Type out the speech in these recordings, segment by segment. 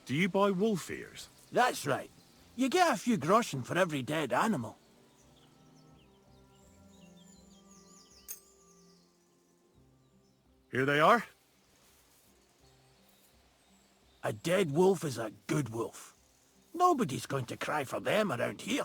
Do you buy wolf ears? That's right. You get a few groschen for every dead animal. Here they are. A dead wolf is a good wolf. Nobody's going to cry for them around here.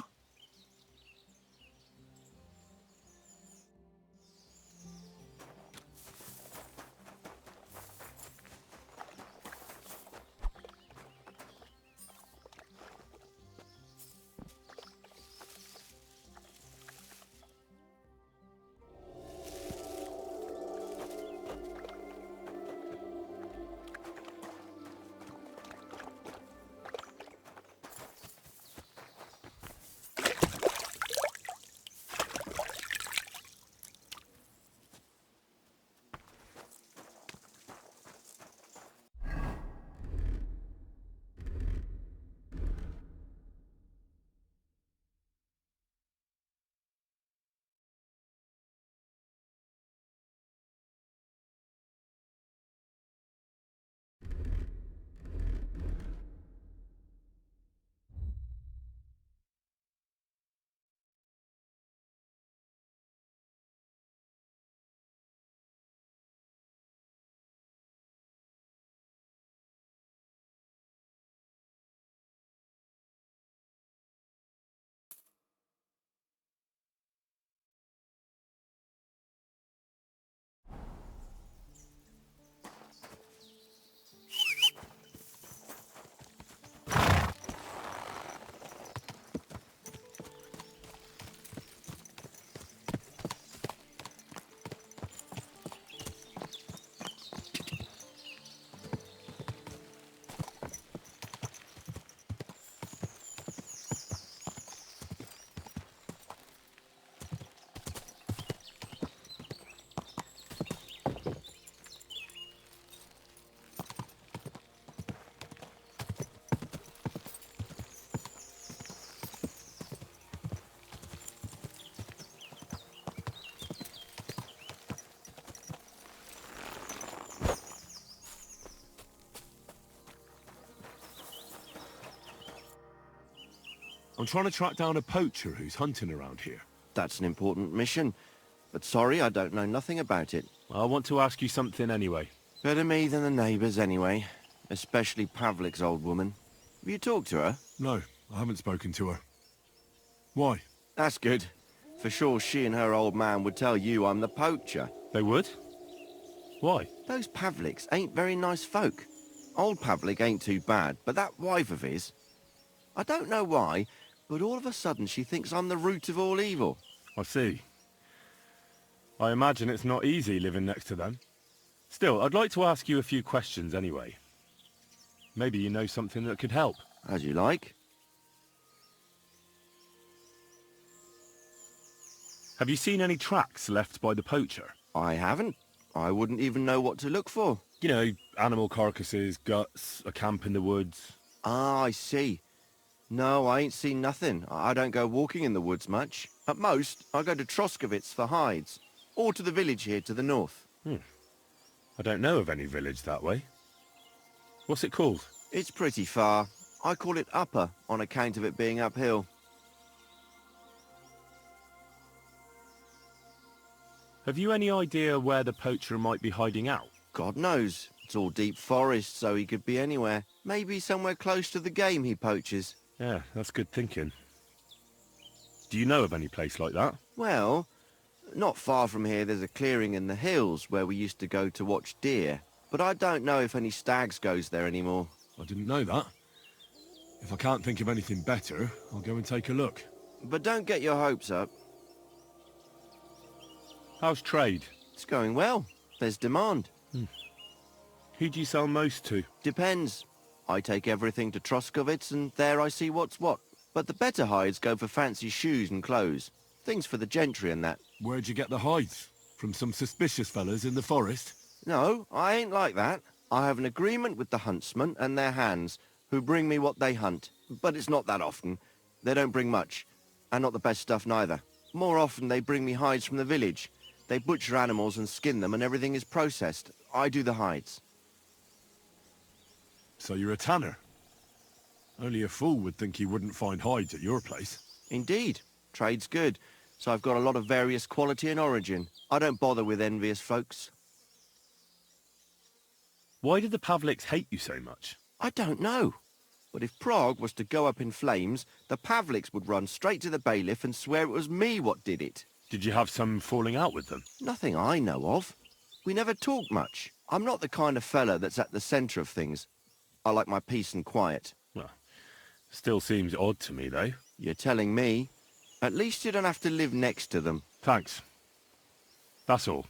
I'm trying to track down a poacher who's hunting around here. That's an important mission. But sorry, I don't know nothing about it. I want to ask you something anyway. Better me than the neighbours anyway. Especially Pavlik's old woman. Have you talked to her? No, I haven't spoken to her. Why? That's good. For sure she and her old man would tell you I'm the poacher. They would? Why? Those Pavliks ain't very nice folk. Old Pavlik ain't too bad, but that wife of his... I don't know why, but all of a sudden she thinks I'm the root of all evil. I see. I imagine it's not easy living next to them. Still, I'd like to ask you a few questions anyway. Maybe you know something that could help. As you like. Have you seen any tracks left by the poacher? I haven't. I wouldn't even know what to look for. You know, animal carcasses, guts, a camp in the woods. Ah, I see. No, I ain't seen nothing. I don't go walking in the woods much. At most, I go to Troskovitz for hides. Or to the village here to the north. I don't know of any village that way. What's it called? It's pretty far. I call it Upper on account of it being uphill. Have you any idea where the poacher might be hiding out? God knows. It's all deep forest, so he could be anywhere. Maybe somewhere close to the game he poaches. Yeah, that's good thinking. Do you know of any place like that? Well, not far from here there's a clearing in the hills where we used to go to watch deer. But I don't know if any stags goes there anymore. I didn't know that. If I can't think of anything better, I'll go and take a look. But don't get your hopes up. How's trade? It's going well. There's demand. Who do you sell most to? Depends. I take everything to Troskovitz and there I see what's what. But the better hides go for fancy shoes and clothes. Things for the gentry and that. Where'd you get the hides? From some suspicious fellas in the forest? No, I ain't like that. I have an agreement with the huntsmen and their hands, who bring me what they hunt. But it's not that often. They don't bring much. And not the best stuff neither. More often they bring me hides from the village. They butcher animals and skin them and everything is processed. I do the hides. So you're a tanner? Only a fool would think he wouldn't find hides at your place. Indeed. Trade's good, so I've got a lot of various quality and origin. I don't bother with envious folks. Why do the Pavliks hate you so much? I don't know. But if Prague was to go up in flames, the Pavliks would run straight to the bailiff and swear it was me what did it. Did you have some falling out with them? Nothing I know of. We never talk much. I'm not the kind of fella that's at the centre of things. I like my peace and quiet. Well, still seems odd to me, though. You're telling me? At least you don't have to live next to them. Thanks. That's all.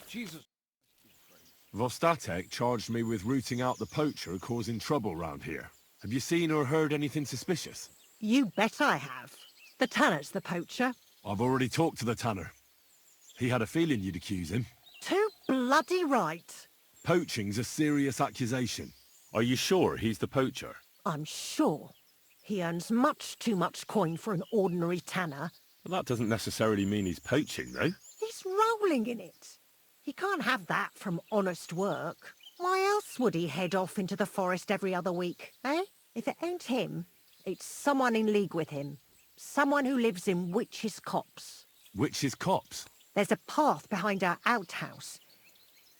Jesus. Vostatek charged me with rooting out the poacher causing trouble round here. Have you seen or heard anything suspicious? You bet I have. The tanner's the poacher. I've already talked to the tanner. He had a feeling you'd accuse him. Too bloody right. Poaching's a serious accusation. Are you sure he's the poacher? I'm sure. He earns much too much coin for an ordinary tanner. Well, that doesn't necessarily mean he's poaching, though. He's rolling in it. He can't have that from honest work. Why else would he head off into the forest every other week, eh? If it ain't him, it's someone in league with him. Someone who lives in Witch's Copse. Witch's Copse? There's a path behind our outhouse.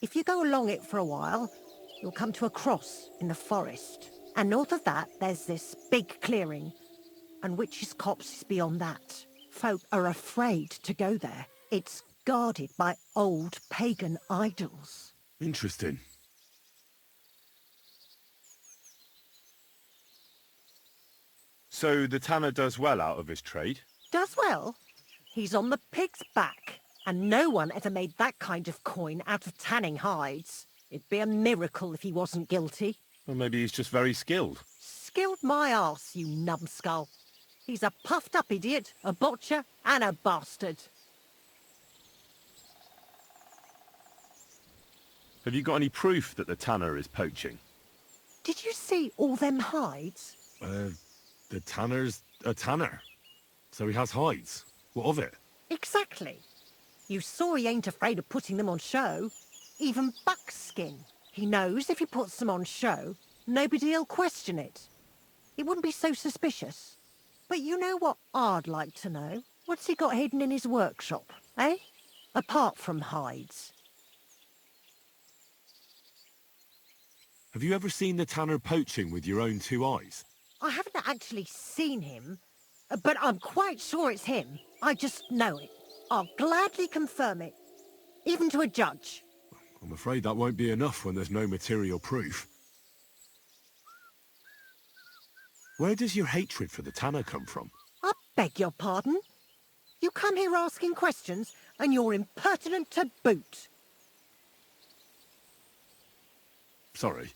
If you go along it for a while, you'll come to a cross in the forest. And north of that, there's this big clearing. And Witch's Copse is beyond that. Folk are afraid to go there. It's guarded by old pagan idols. Interesting. So the tanner does well out of his trade? Does well. He's on the pig's back. And no one ever made that kind of coin out of tanning hides. It'd be a miracle if he wasn't guilty. Or maybe he's just very skilled. Skilled my arse, you numbskull. He's a puffed-up idiot, a botcher, and a bastard. Have you got any proof that the tanner is poaching? Did you see all them hides? The tanner's a tanner. So he has hides. What of it? Exactly. You saw he ain't afraid of putting them on show. Even buckskin. He knows if he puts them on show, nobody'll question it. It wouldn't be so suspicious. But you know what I'd like to know? What's he got hidden in his workshop, eh? Apart from hides. Have you ever seen the tanner poaching with your own two eyes? I haven't actually seen him, but I'm quite sure it's him. I just know it. I'll gladly confirm it, even to a judge. I'm afraid that won't be enough when there's no material proof. Where does your hatred for the tanner come from? I beg your pardon? You come here asking questions, and you're impertinent to boot. Sorry,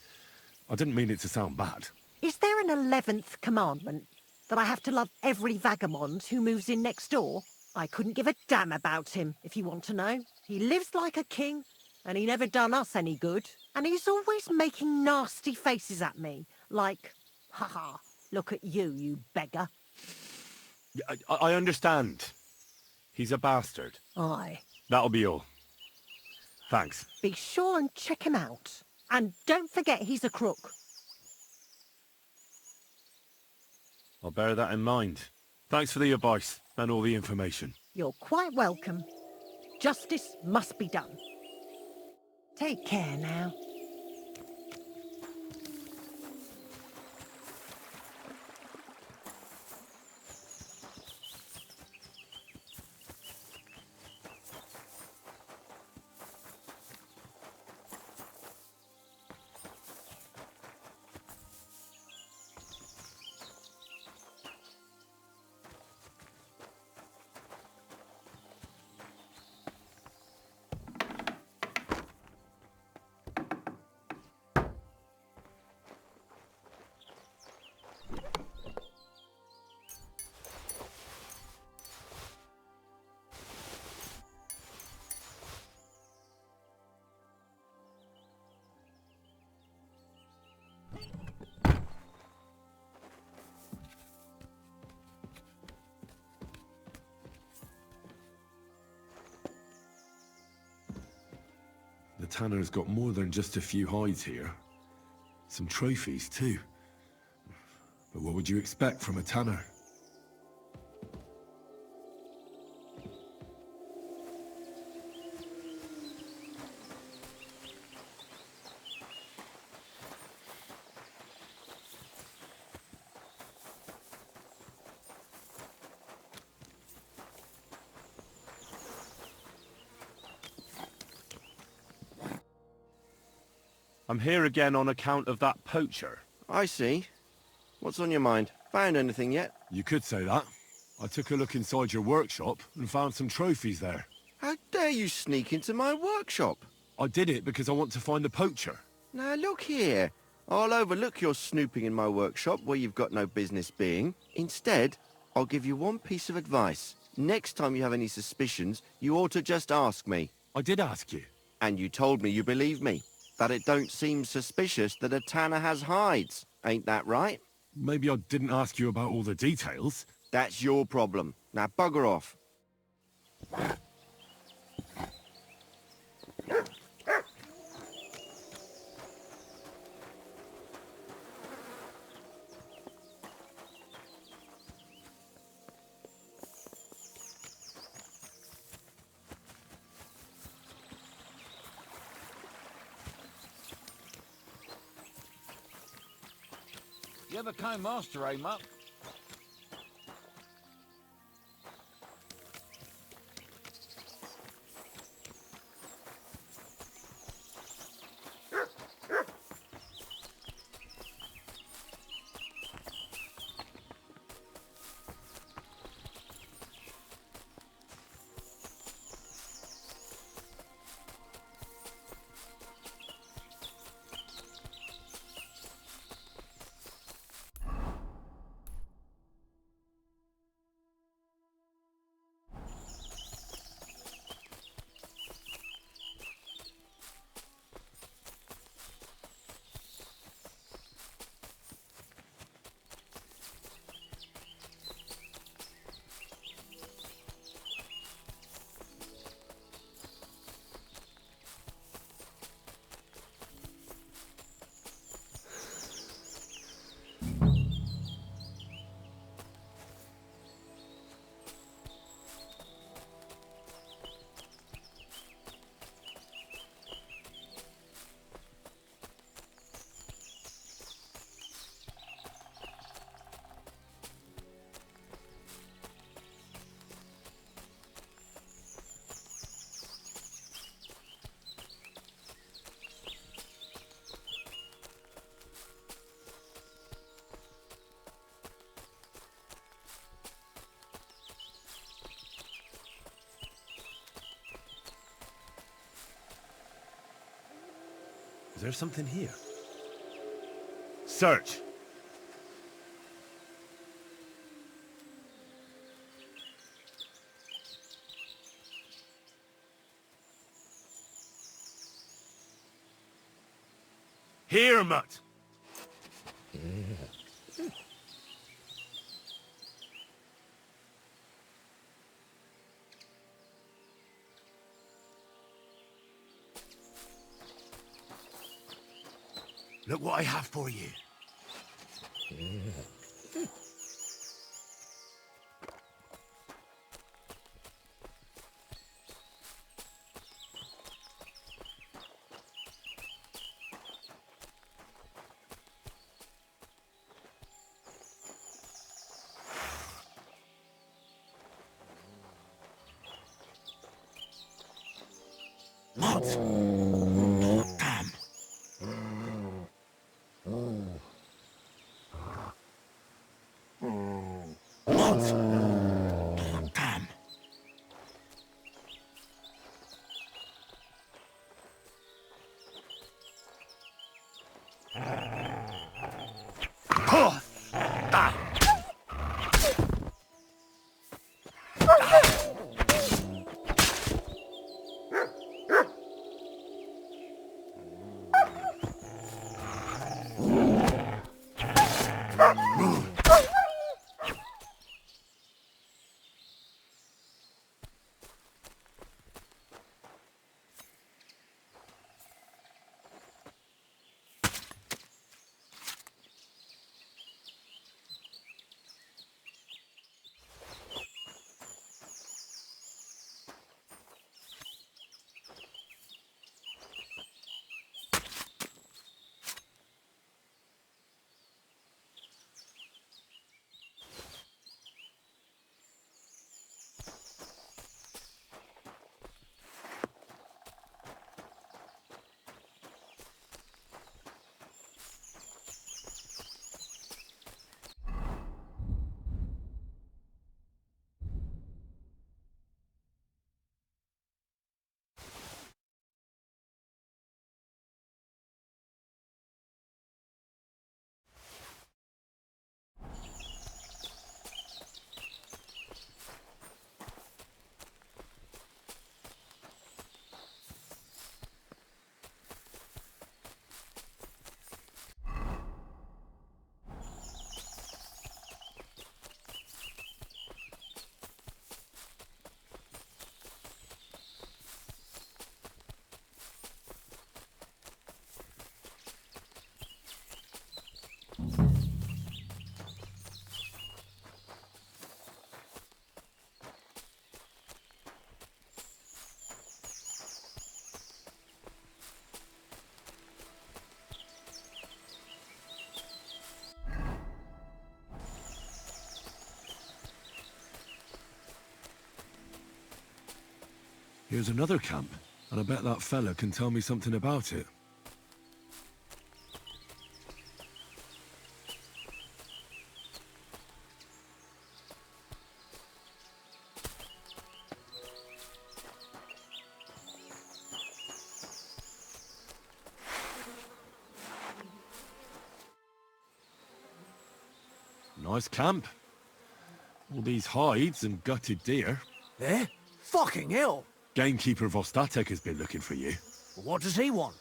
I didn't mean it to sound bad. Is there an 11th commandment? That I have to love every vagabond who moves in next door? I couldn't give a damn about him, if you want to know. He lives like a king, and he never done us any good. And he's always making nasty faces at me, like, ha, look at you, you beggar. I understand. He's a bastard. Aye. That'll be all. Thanks. Be sure and check him out. And don't forget he's a crook. I'll bear that in mind. Thanks for the advice and all the information. You're quite welcome. Justice must be done. Take care now. The tanner's got more than just a few hides here. Some trophies, too. But what would you expect from a tanner? I'm here again on account of that poacher. I see. What's on your mind? Found anything yet? You could say that. I took a look inside your workshop and found some trophies there. How dare you sneak into my workshop? I did it because I want to find the poacher. Now look here. I'll overlook your snooping in my workshop where you've got no business being. Instead, I'll give you one piece of advice. Next time you have any suspicions, you ought to just ask me. I did ask you. And you told me you believe me. That it don't seem suspicious that a tanner has hides. Ain't that right? Maybe I didn't ask you about all the details. That's your problem. Now bugger off. You're the kind master, eh, Mutt? Is there something here? Search! Here, mutt. Look what I have for you. What? Damn. What? Damn. Oh! Ah! Here's another camp, and I bet that fella can tell me something about it. Nice camp. All these hides and gutted deer. Eh? Fucking hell. Gamekeeper Vostatek has been looking for you. What does he want?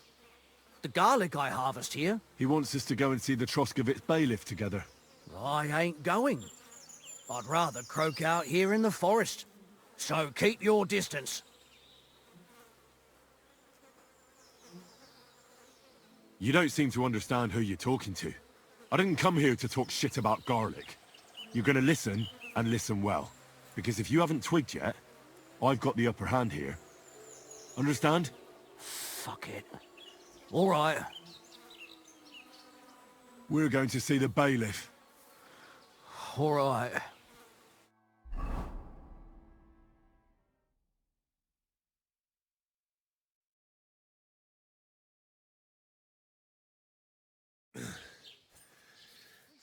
The garlic I harvest here? He wants us to go and see the Troskovitz bailiff together. I ain't going. I'd rather croak out here in the forest. So keep your distance. You don't seem to understand who you're talking to. I didn't come here to talk shit about garlic. You're gonna listen, and listen well. Because if you haven't twigged yet, I've got the upper hand here. Understand? Fuck it. All right. We're going to see the bailiff. All right.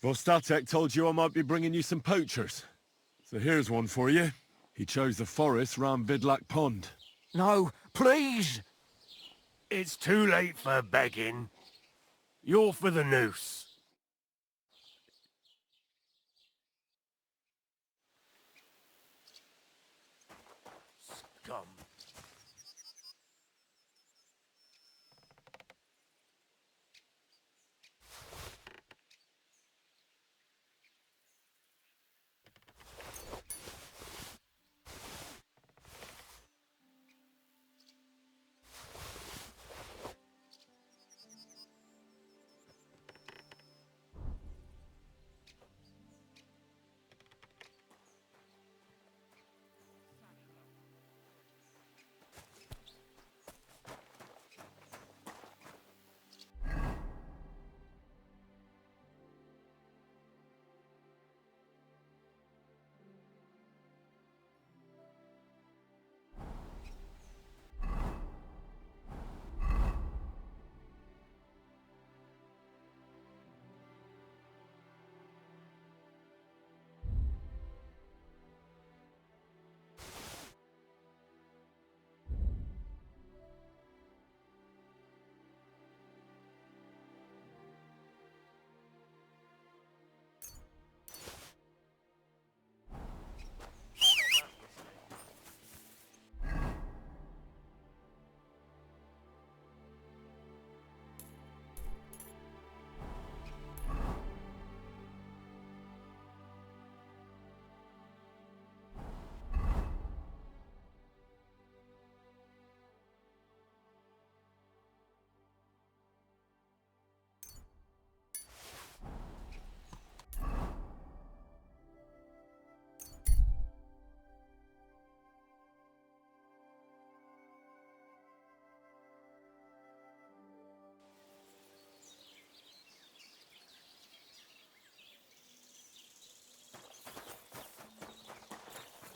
Vostatek told you I might be bringing you some poachers. So here's one for you. He chose the forest round Vidlak Pond. No, please! It's too late for begging. You're for the noose. Scum.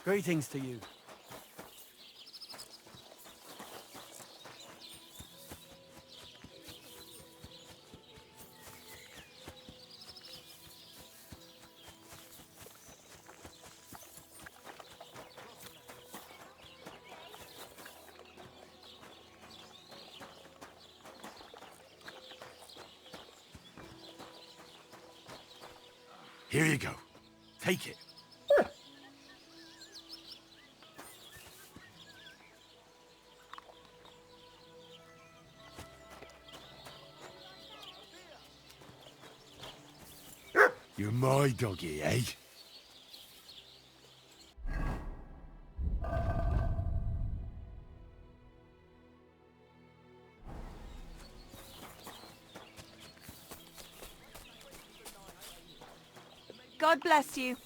Greetings to you. Here you go. Take it. You're my doggy, eh? God bless you.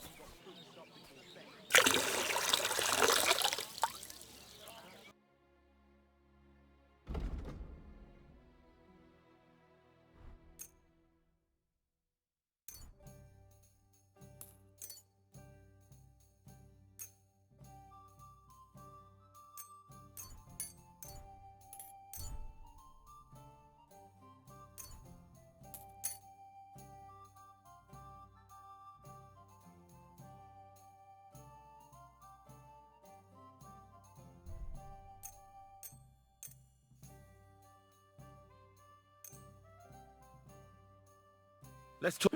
Let's talk.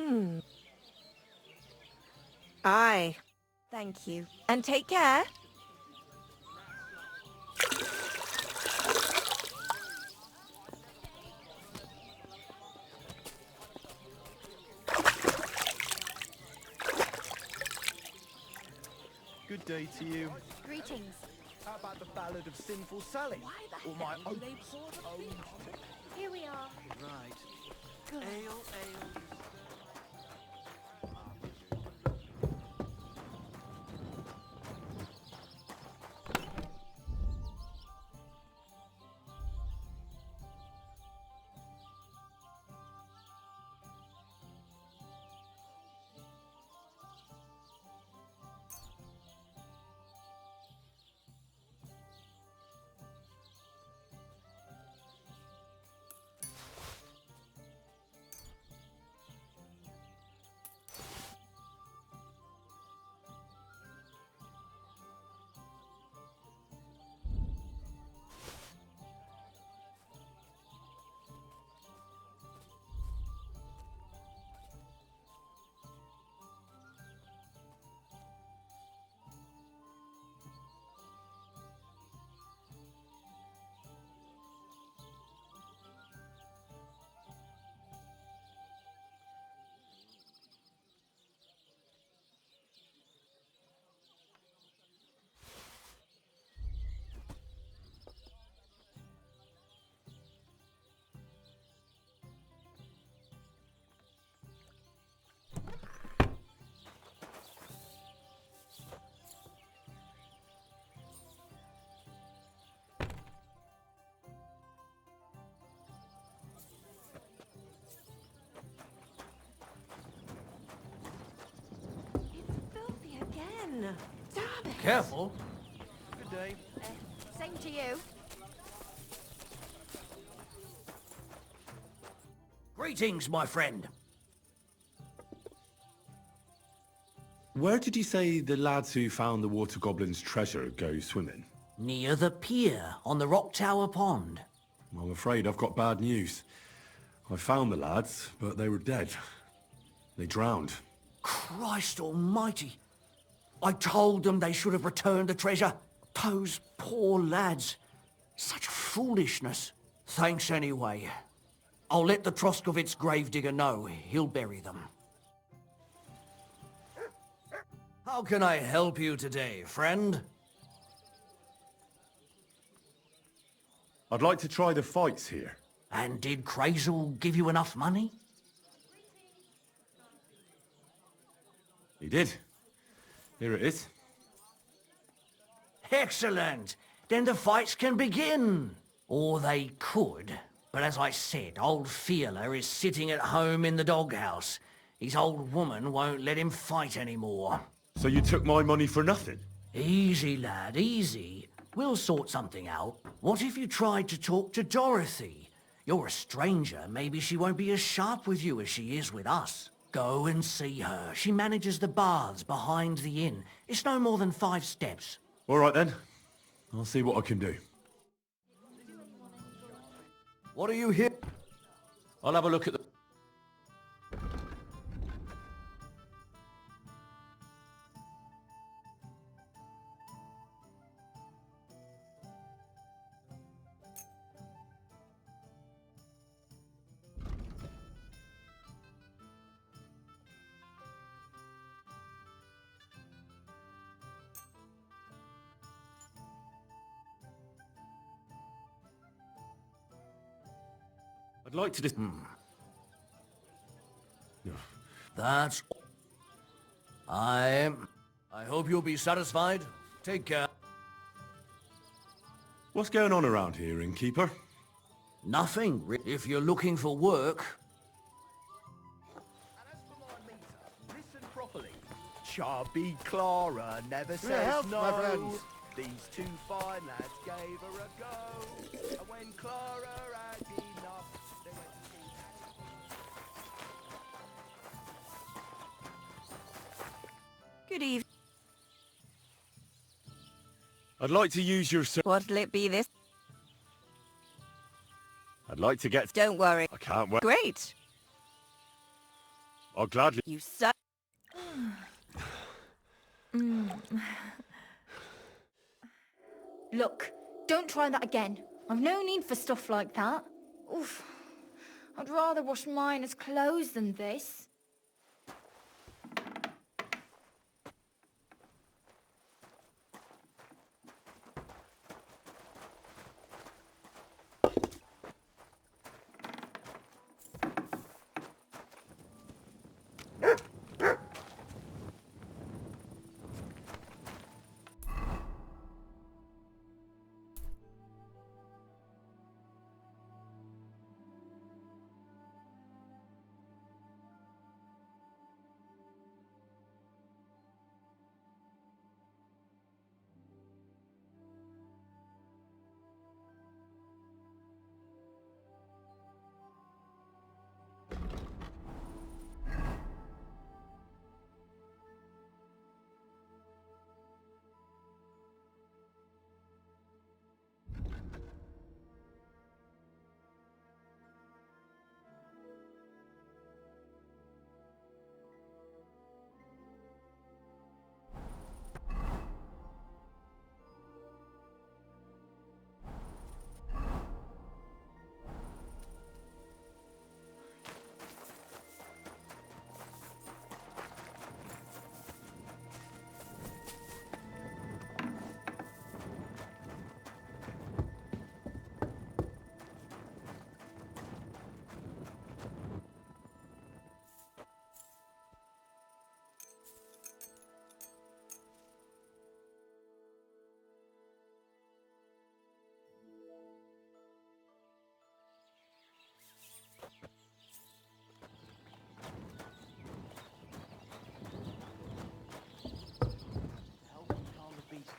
Aye. Thank you. And take care. Good day to you. Greetings. How about the Ballad of Sinful Sally? Why the Or my hell own they pour the own. Here we are. Right. Ale, ale. It's filthy again. Damn it. Careful. Good day. Same to you. Greetings, my friend. Where did you say the lads who found the water goblin's treasure go swimming? Near the pier on the Rock Tower Pond. Well, I'm afraid I've got bad news. I found the lads, but they were dead. They drowned. Christ almighty. I told them they should have returned the treasure. Those poor lads. Such foolishness. Thanks anyway. I'll let the Troskovitz gravedigger know. He'll bury them. How can I help you today, friend? I'd like to try the fights here. And did Crazel give you enough money? He did. Here it is. Excellent. Then the fights can begin. Or they could. But as I said, old Fiala is sitting at home in the doghouse. His old woman won't let him fight anymore. So you took my money for nothing? Easy, lad, easy. We'll sort something out. What if you tried to talk to Dorothy? You're a stranger. Maybe she won't be as sharp with you as she is with us. Go and see her. She manages the baths behind the inn. It's no more than 5 steps. All right then. I'll see what I can do. What are you here? I'll have a look at the... I'd like to just... That's... I hope you'll be satisfied. Take care. What's going on around here, innkeeper? Nothing. If you're looking for work, Listen properly. Chubby Clara never says health, no. my friends. These 2 fine lads gave her a go. And when Clara had enough, they went to see... Good evening. I'd like to use your... What'll it be this? I'd like to get... Don't worry. I can't wait. Great. I'll gladly... You suck. Look, don't try that again. I've no need for stuff like that. Oof. I'd rather wash mine as clothes than this.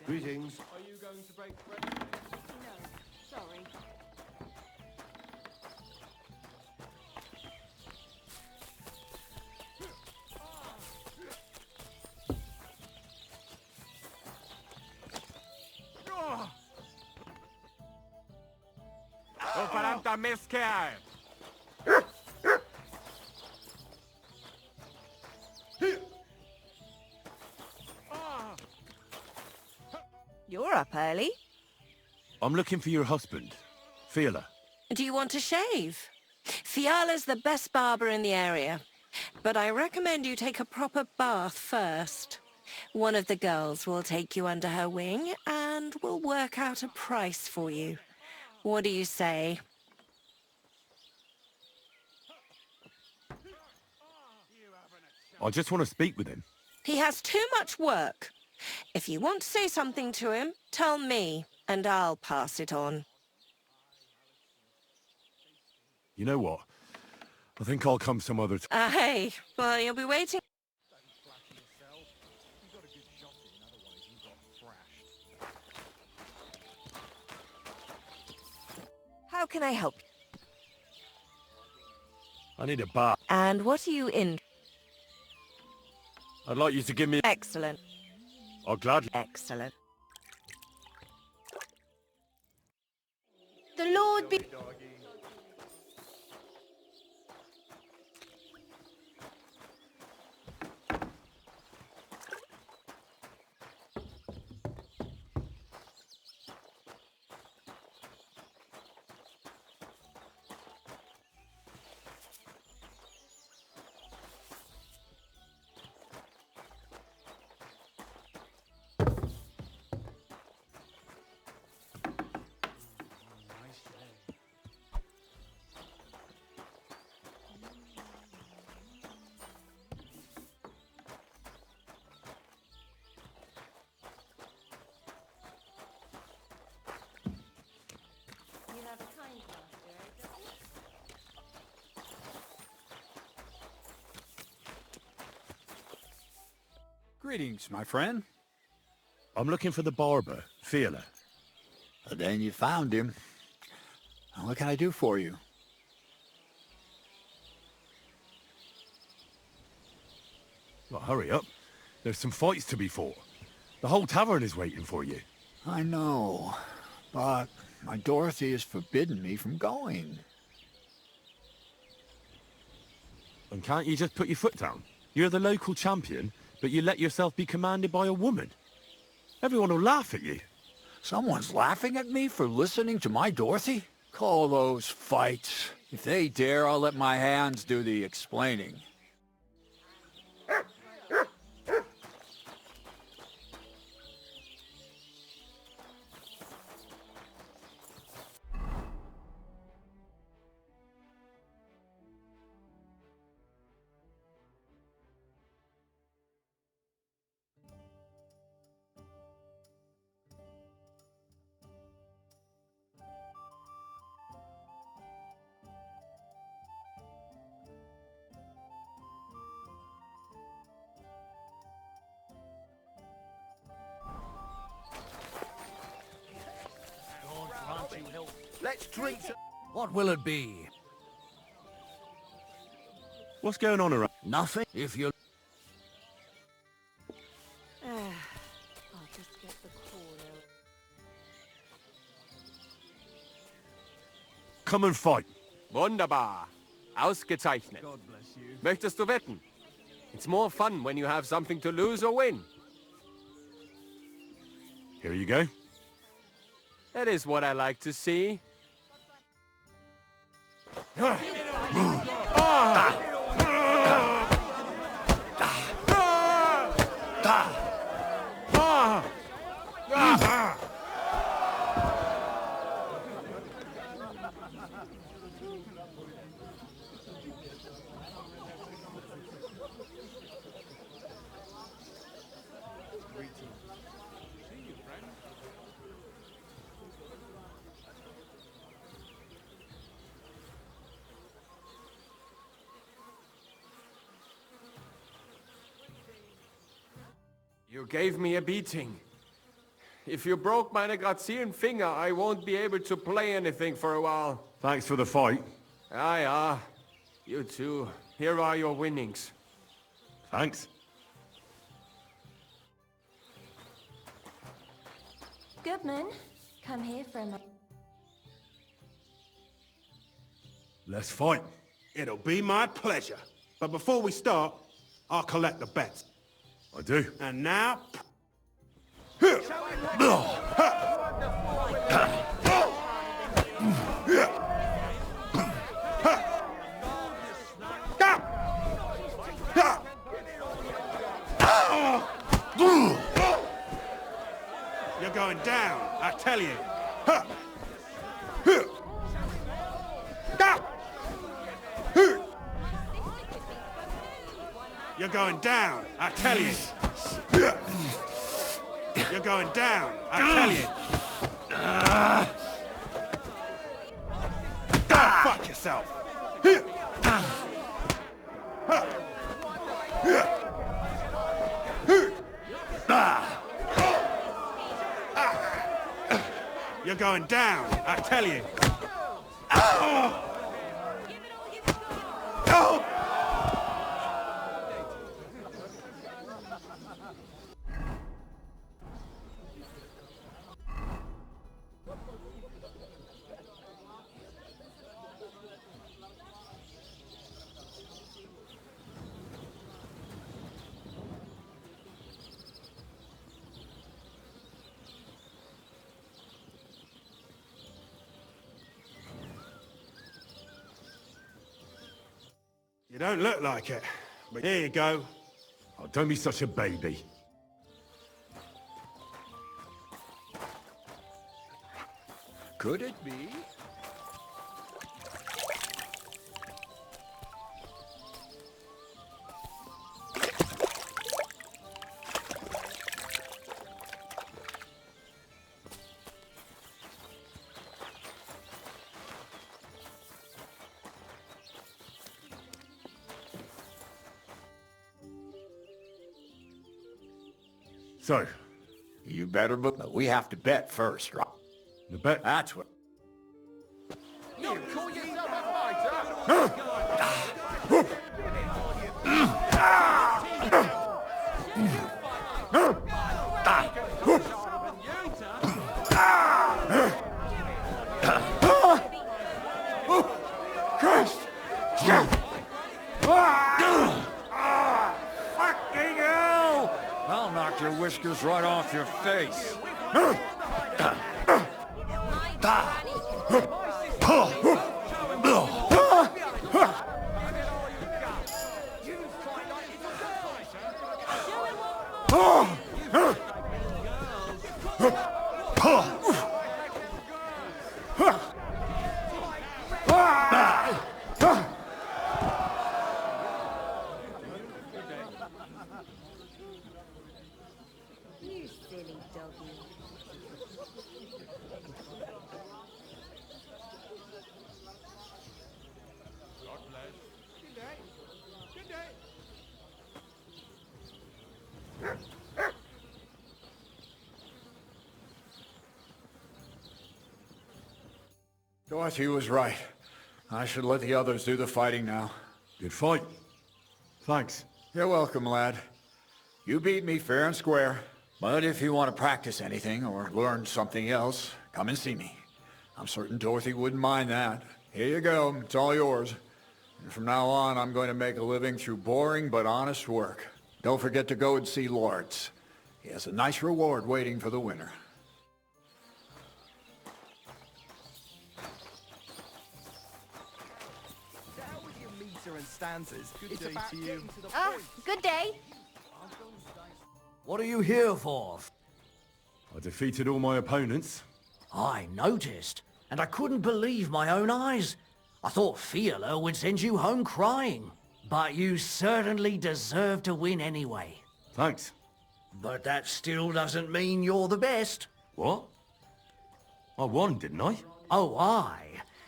Greetings. Are you going to break bread? No, sorry. Operanta mesquer! You're up early. I'm looking for your husband, Fiala. Do you want to shave? Fiala's the best barber in the area, but I recommend you take a proper bath first. One of the girls will take you under her wing and will work out a price for you. What do you say? I just want to speak with him. He has too much work. If you want to say something to him, tell me, and I'll pass it on. You know what? I think I'll come some other time. Aye, well, you'll be waiting. How can I help? I need a bath. And what are you in? I'd like you to give me... Excellent. I'll gladly... Excellent. The Lord be... Greetings, my friend. I'm looking for the barber, Fiala. Then you found him. What can I do for you? Well, hurry up. There's some fights to be fought. The whole tavern is waiting for you. I know, but my Dorothy has forbidden me from going. And can't you just put your foot down? You're the local champion, but you let yourself be commanded by a woman. Everyone will laugh at you. Someone's laughing at me for listening to my Dorothy? Call those fights. If they dare, I'll let my hands do the explaining. Let's drink to... What will it be? What's going on around? Nothing? If you... I'll just get the corner. Come and fight. Wunderbar. Ausgezeichnet. Möchtest du wetten? It's more fun when you have something to lose or win. Here you go. That is what I like to see. You gave me a beating. If you broke meine grazilen Finger, I won't be able to play anything for a while. Thanks for the fight. Ah. You too. Here are your winnings. Thanks. Goodman, come here for a moment. Let's fight. It'll be my pleasure. But before we start, I'll collect the bets. I do. And now... You're going down, I tell you. You're going down, I tell you. You're going down, I tell you. Go fuck yourself. You're going down, I tell you. You don't look like it, but here you go. Oh, don't be such a baby. Could it be? So, You better, but we have to bet first, right? the bet... That's what... You call yourself a fighter? Christ! Fucking hell! I'll knock your whiskers right off your face. You silly doggy. Dorothy was right. I should let the others do the fighting now. Good fight. Thanks. You're welcome, lad. You beat me fair and square. But if you want to practice anything or learn something else, come and see me. I'm certain Dorothy wouldn't mind that. Here you go. It's all yours. And from now on, I'm going to make a living through boring but honest work. Don't forget to go and see Lawrence. He has a nice reward waiting for the winner. Down with your meter and stanzas. It's day about to you. getting to the Ah, point. good day. What are you here for? I defeated all my opponents. I noticed, and I couldn't believe my own eyes. I thought Fiala would send you home crying. But you certainly deserve to win anyway. Thanks. But that still doesn't mean you're the best. What? I won, didn't I? Oh, aye.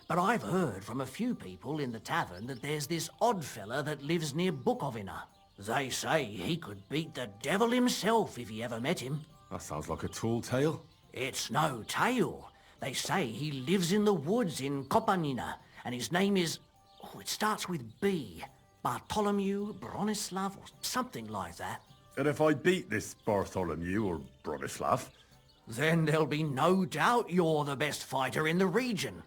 But I've heard from a few people in the tavern that there's this odd fella that lives near Bukovina. They say he could beat the devil himself if he ever met him. That sounds like a tall tale. It's no tale. They say he lives in the woods in Kopanina, and his name is... Oh, it starts with B. Bartholomew, Bronislav, or something like that. And if I beat this Bartholomew or Bronislav... Then there'll be no doubt you're the best fighter in the region.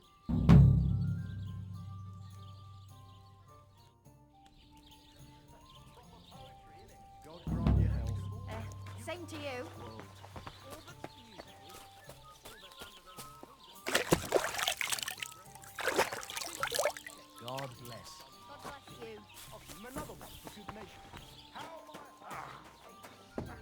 Same to you. God bless. God bless you. I'll give him another one for good measure. How am I...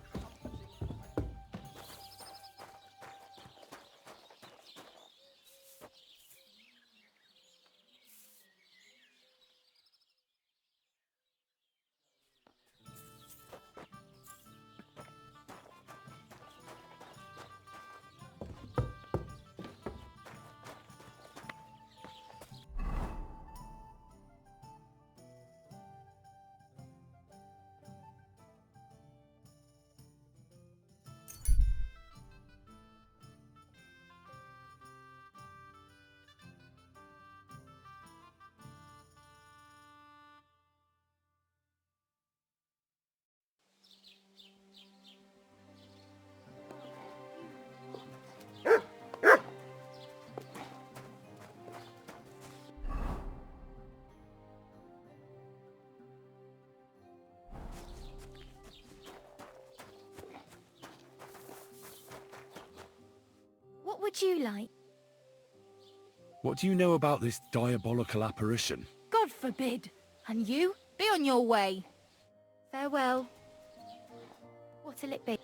would you like? What do you know about this diabolical apparition? God forbid. And you? Be on your way. Farewell. What'll it be?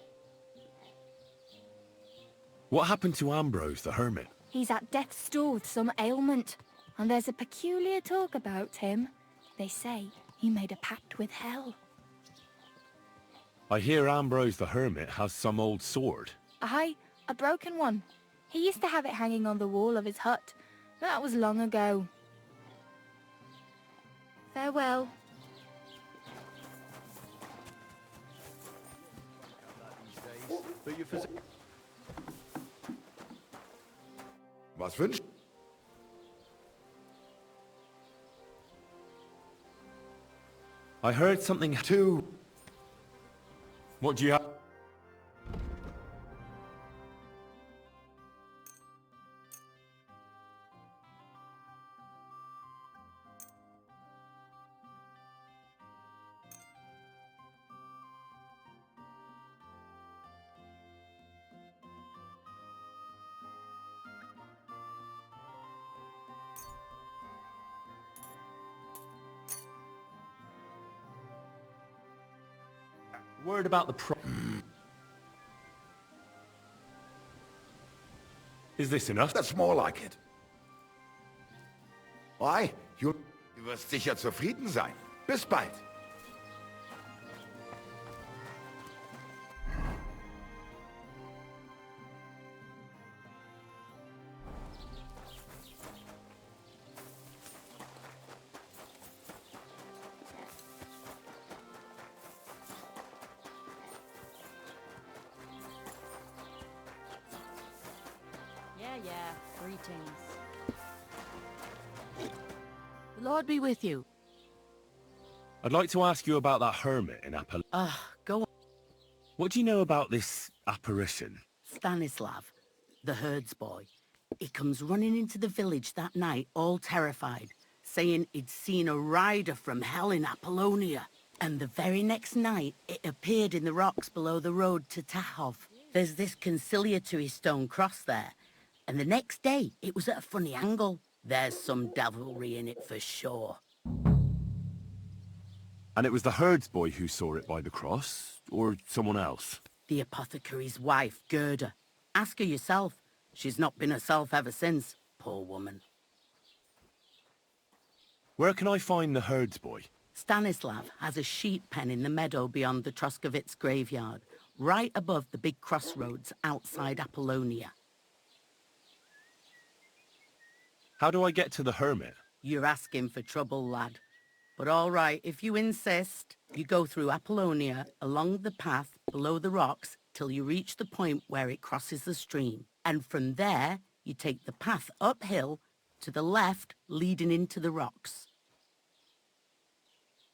What happened to Ambrose the hermit? He's at death's door with some ailment, and there's a peculiar talk about him. They say he made a pact with hell. I hear Ambrose the hermit has some old sword. Aye, a broken one. He used to have it hanging on the wall of his hut, but that was long ago. Farewell. Was wünscht? I heard something too. What do you have? Word about the Is this enough? That's more like it. Why? Du wirst sicher zufrieden sein. Bis bald. Yeah. Greetings. The Lord be with you. I'd like to ask you about that hermit in Go on. What do you know about this apparition? Stanislav, the herds boy. He comes running into the village that night, all terrified, saying he'd seen a rider from hell in Apollonia. And the very next night, it appeared in the rocks below the road to Tahov. There's this conciliatory stone cross there. And the next day, it was at a funny angle. There's some devilry in it for sure. And it was the herds boy who saw it by the cross, or someone else? The apothecary's wife, Gerda. Ask her yourself. She's not been herself ever since, poor woman. Where can I find the herds boy? Stanislav has a sheep pen in the meadow beyond the Troskovitz graveyard, right above the big crossroads outside Apollonia. How do I get to the hermit? You're asking for trouble, lad. But all right, if you insist, you go through Apollonia, along the path below the rocks, till you reach the point where it crosses the stream. And from there, you take the path uphill to the left, leading into the rocks.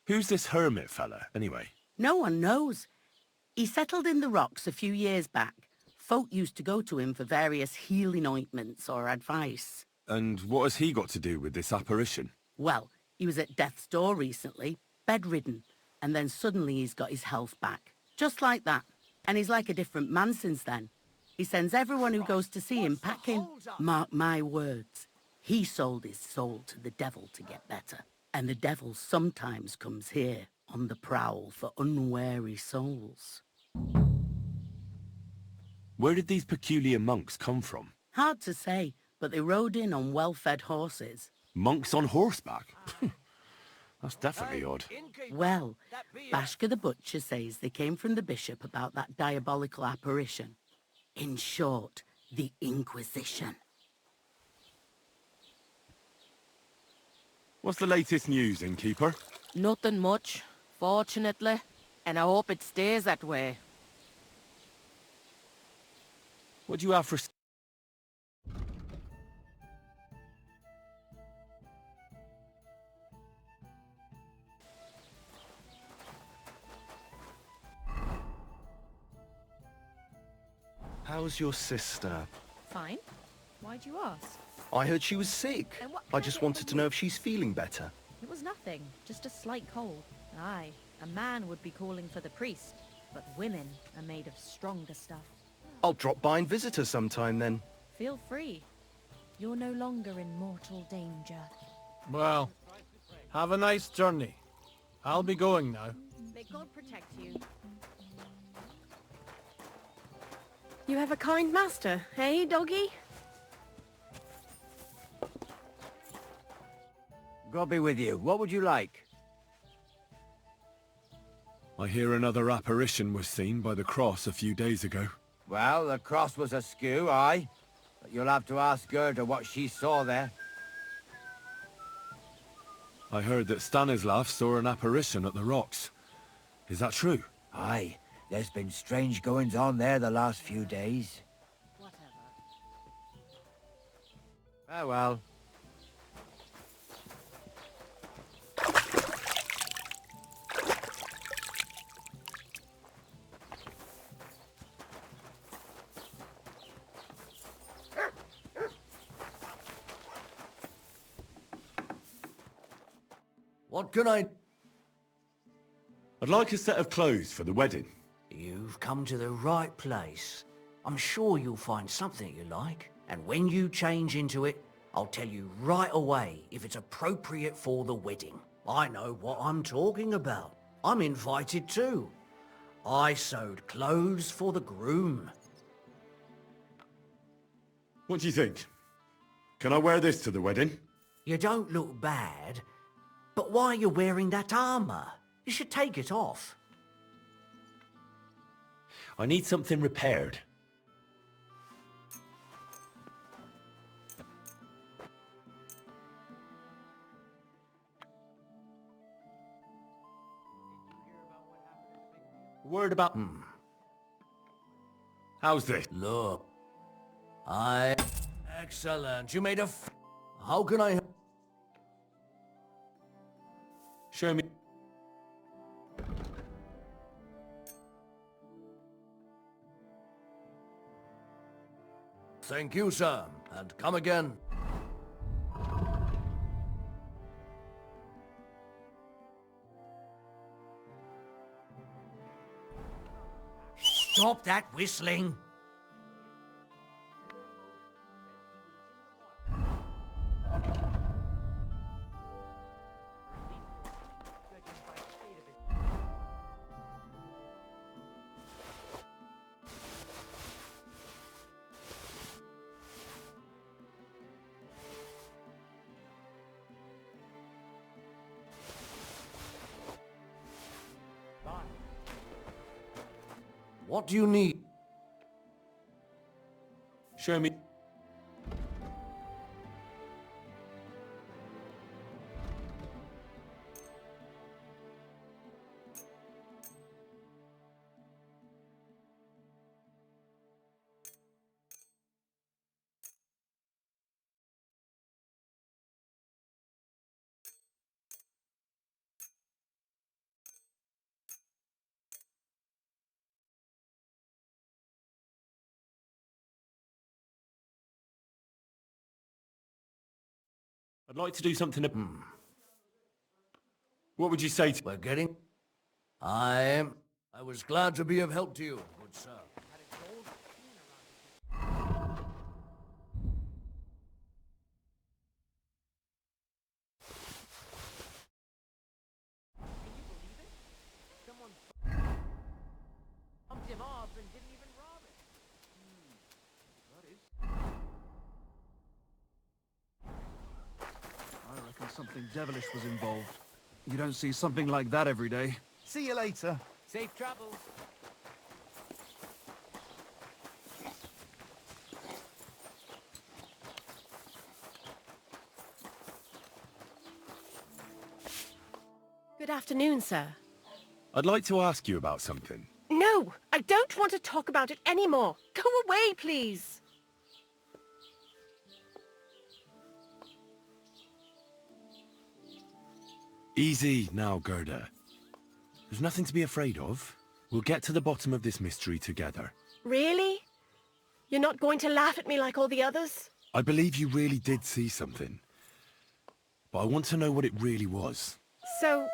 Who's this hermit fella, anyway? No one knows. He settled in the rocks a few years back. Folk used to go to him for various healing ointments or advice. And what has he got to do with this apparition? Well, he was at death's door recently, bedridden, and then suddenly he's got his health back. Just like that. And he's like a different man since then. He sends everyone who goes to see him packing. Mark my words. He sold his soul to the devil to get better. And the devil sometimes comes here on the prowl for unwary souls. Where did these peculiar monks come from? Hard to say, but they rode in on well-fed horses. Monks on horseback? That's definitely odd. Well, Bashka the Butcher says they came from the bishop about that diabolical apparition. In short, the Inquisition. What's the latest news, innkeeper? Nothing much, fortunately, and I hope it stays that way. What do you have for... How's your sister? Fine. Why'd you ask? I heard she was sick. I just wanted to know if she's feeling better. It was nothing, just a slight cold. Aye, a man would be calling for the priest, but women are made of stronger stuff. I'll drop by and visit her sometime then. Feel free. You're no longer in mortal danger. Well, have a nice journey. I'll be going now. May God protect you. You have a kind master, eh, doggy? God be with you. What would you like? I hear another apparition was seen by the cross a few days ago. Well, the cross was askew, aye. But you'll have to ask Gerda what she saw there. I heard that Stanislav saw an apparition at the rocks. Is that true? Aye. There's been strange goings on there the last few days. Oh well. What can I... I'd like a set of clothes for the wedding. You've come to the right place. I'm sure you'll find something you like. And when you change into it, I'll tell you right away if it's appropriate for the wedding. I know what I'm talking about. I'm invited too. I sewed clothes for the groom. What do you think? Can I wear this to the wedding? You don't look bad, but why are you wearing that armor? You should take it off. I need something repaired. Word about... How's this? Look. Excellent. You made a How can I... Show me... Thank you, sir. And come again. Stop that whistling. What do you need? Show me... I'd like to do something... What would you say to... We're getting... I was glad to be of help to you, good sir. Bumped him off and didn't even rob it. I reckon something devilish was involved. You don't see something like that every day. See you later. Safe travels. Good afternoon, sir. I'd like to ask you about something. No, I don't want to talk about it anymore. Go away, please. Easy now, Gerda. There's nothing to be afraid of. We'll get to the bottom of this mystery together. Really? You're not going to laugh at me like all the others? I believe you really did see something. But I want to know what it really was. So,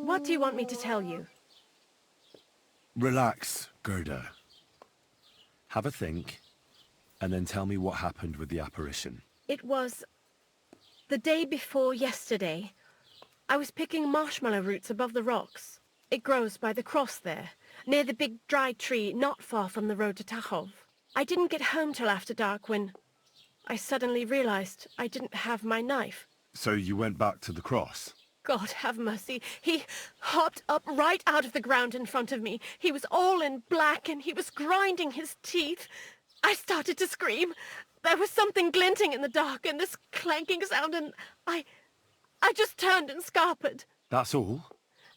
what do you want me to tell you? Relax, Gerda. Have a think. And then tell me what happened with the apparition. It was the day before yesterday. I was picking marshmallow roots above the rocks. It grows by the cross there, near the big dry tree not far from the road to Tachov. I didn't get home till after dark when I suddenly realized I didn't have my knife. So you went back to the cross? God have mercy. He hopped up right out of the ground in front of me. He was all in black and he was grinding his teeth. I started to scream. There was something glinting in the dark and this clanking sound and I just turned and scarpered. That's all?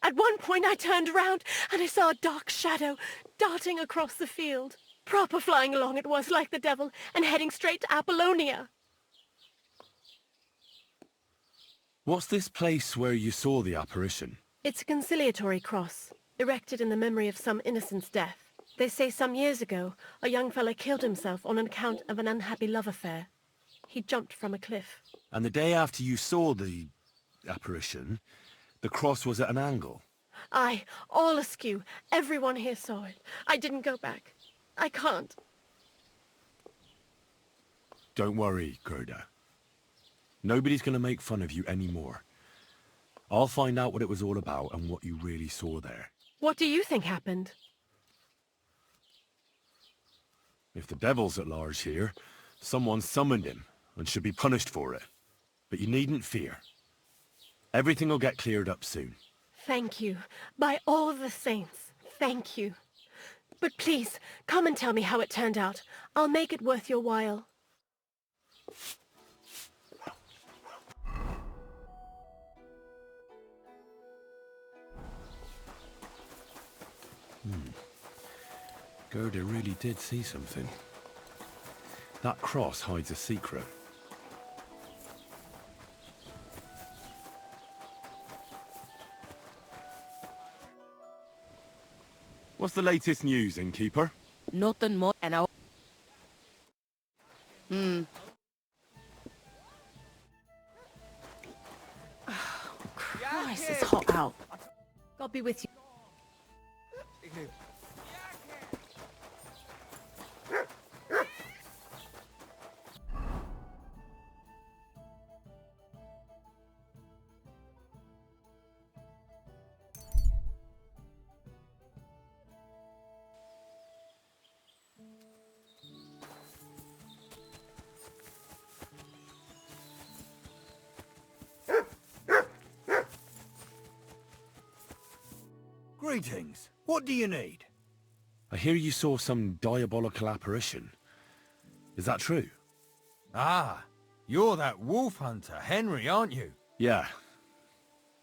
At one point I turned around and I saw a dark shadow darting across the field. Proper flying along it was, like the devil, and heading straight to Apollonia. What's this place where you saw the apparition? It's a conciliatory cross, erected in the memory of some innocent's death. They say some years ago, a young fellow killed himself on account of an unhappy love affair. He jumped from a cliff. And the day after you saw the apparition, the cross was at an angle? Aye, all askew. Everyone here saw it. I didn't go back. I can't. Don't worry, Gerda. Nobody's going to make fun of you anymore. I'll find out what it was all about and what you really saw there. What do you think happened? If the devil's at large here, someone summoned him and should be punished for it. But you needn't fear. Everything will get cleared up soon. Thank you. By all the saints, thank you. But please, come and tell me how it turned out. I'll make it worth your while. Gerda really did see something. That cross hides a secret. What's the latest news, innkeeper? Nothing more and I... Christ, it's hot out. God be with you. Greetings. What do you need? I hear you saw some diabolical apparition. Is that true? Ah, you're that wolf hunter, Henry, aren't you? Yeah.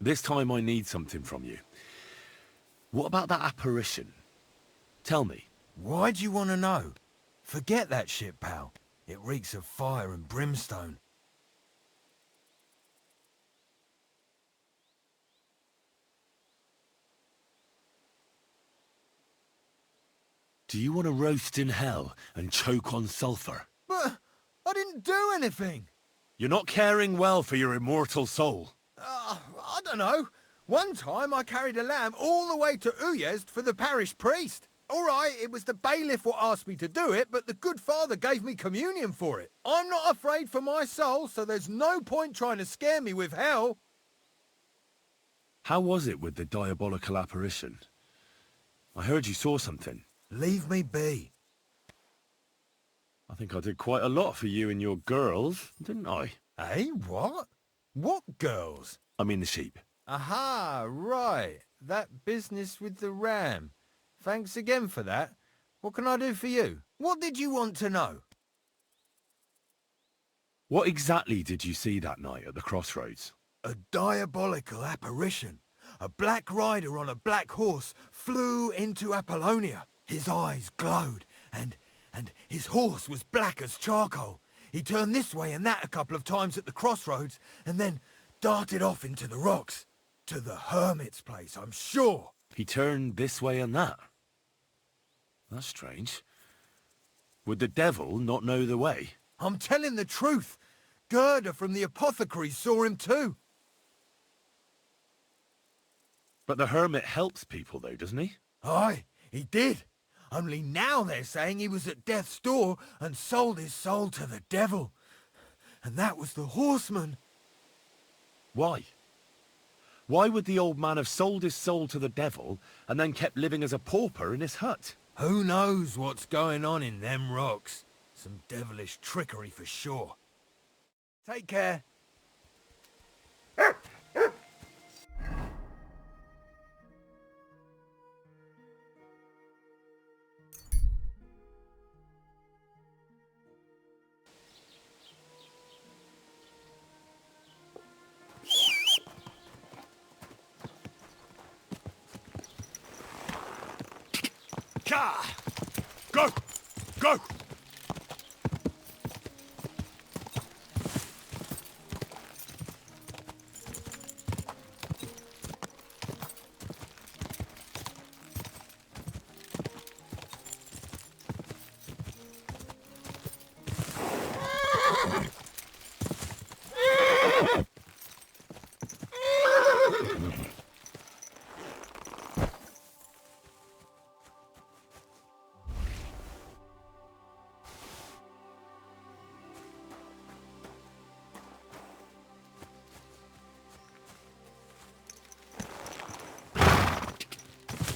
This time I need something from you. What about that apparition? Tell me. Why do you want to know? Forget that shit, pal. It reeks of fire and brimstone. Do you want to roast in hell and choke on sulphur? But I didn't do anything. You're not caring well for your immortal soul. I don't know. One time I carried a lamb all the way to Uyezd for the parish priest. All right, it was the bailiff what asked me to do it, but the good father gave me communion for it. I'm not afraid for my soul, so there's no point trying to scare me with hell. How was it with the diabolical apparition? I heard you saw something. Leave me be. I think I did quite a lot for you and your girls, didn't I? Eh, what? What girls? I mean the sheep. Aha, right. That business with the ram. Thanks again for that. What can I do for you? What did you want to know? What exactly did you see that night at the crossroads? A diabolical apparition. A black rider on a black horse flew into Apollonia. His eyes glowed, and his horse was black as charcoal. He turned this way and that a couple of times at the crossroads, and then darted off into the rocks. To the hermit's place, I'm sure. He turned this way and that? That's strange. Would the devil not know the way? I'm telling the truth. Gerda from the apothecary saw him too. But the hermit helps people though, doesn't he? Aye, he did. Only now they're saying he was at death's door and sold his soul to the devil. And that was the horseman. Why? Why would the old man have sold his soul to the devil and then kept living as a pauper in his hut? Who knows what's going on in them rocks? Some devilish trickery for sure. Take care. Go! Go!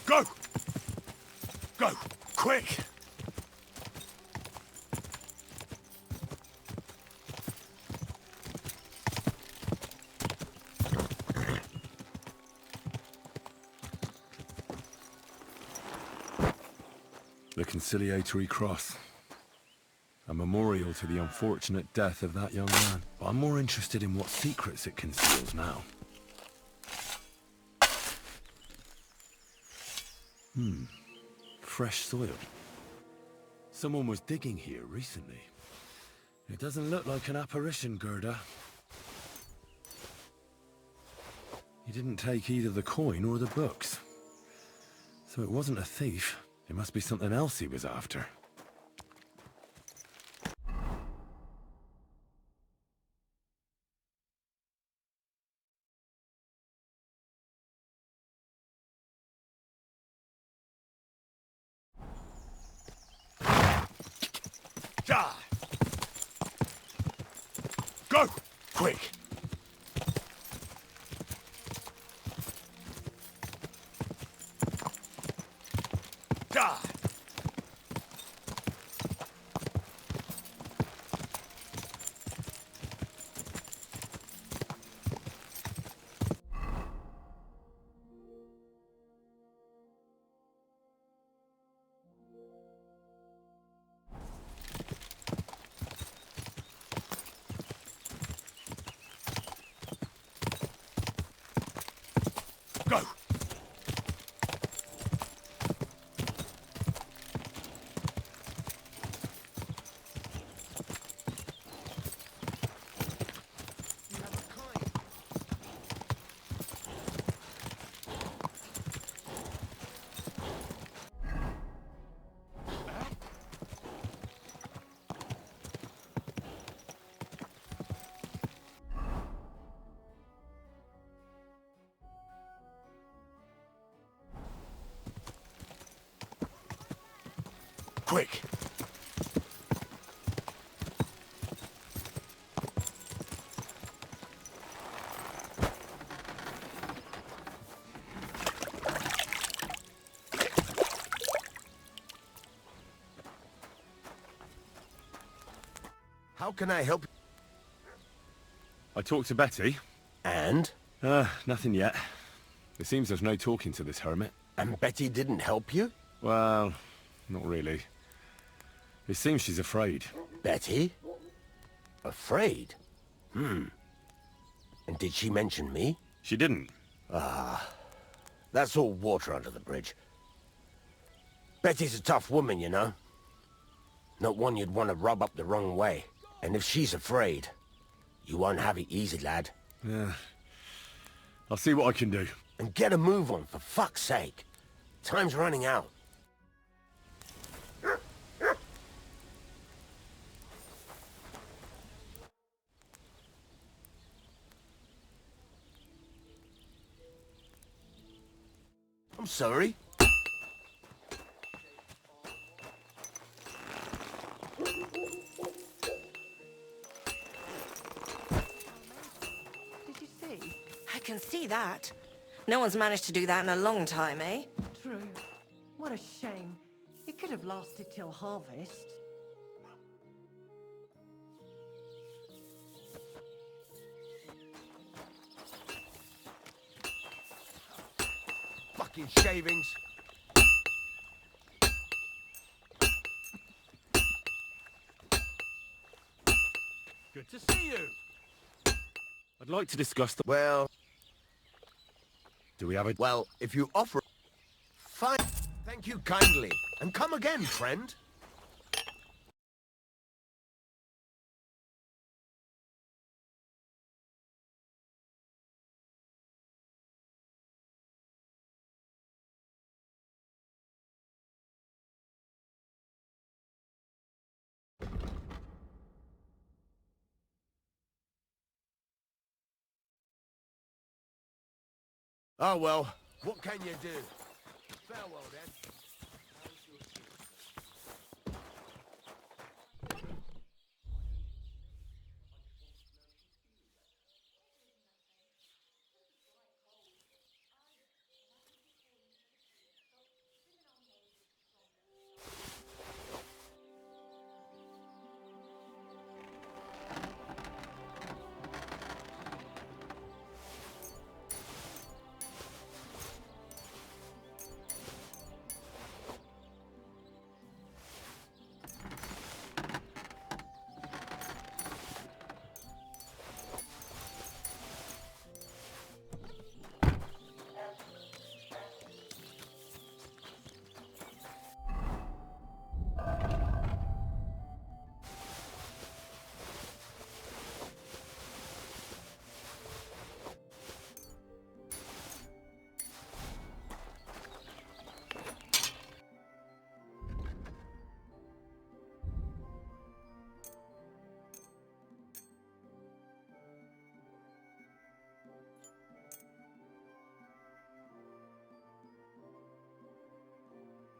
Go! Go! Quick! The conciliatory cross. A memorial to the unfortunate death of that young man. But I'm more interested in what secrets it conceals now. Fresh soil. Someone was digging here recently. It doesn't look like an apparition, Gerda. He didn't take either the coin or the books. So it wasn't a thief. It must be something else he was after. Go! Quick! Go! Quick! How can I help? I talked to Betty. And? Nothing yet. It seems there's no talking to this hermit. And Betty didn't help you? Well, not really. It seems she's afraid. Betty? Afraid? And did she mention me? She didn't. That's all water under the bridge. Betty's a tough woman, you know. Not one you'd want to rub up the wrong way. And if she's afraid, you won't have it easy, lad. Yeah. I'll see what I can do. And get a move on, for fuck's sake. Time's running out. I'm sorry. can see that. No one's managed to do that in a long time, eh? True. What a shame. It could have lasted till harvest. Fucking shavings. Good to see you. I'd like to discuss the... Well... Do we have a... Well, if you offer... Fine. Thank you kindly. And come again, friend. Oh, well, what can you do? Farewell, then.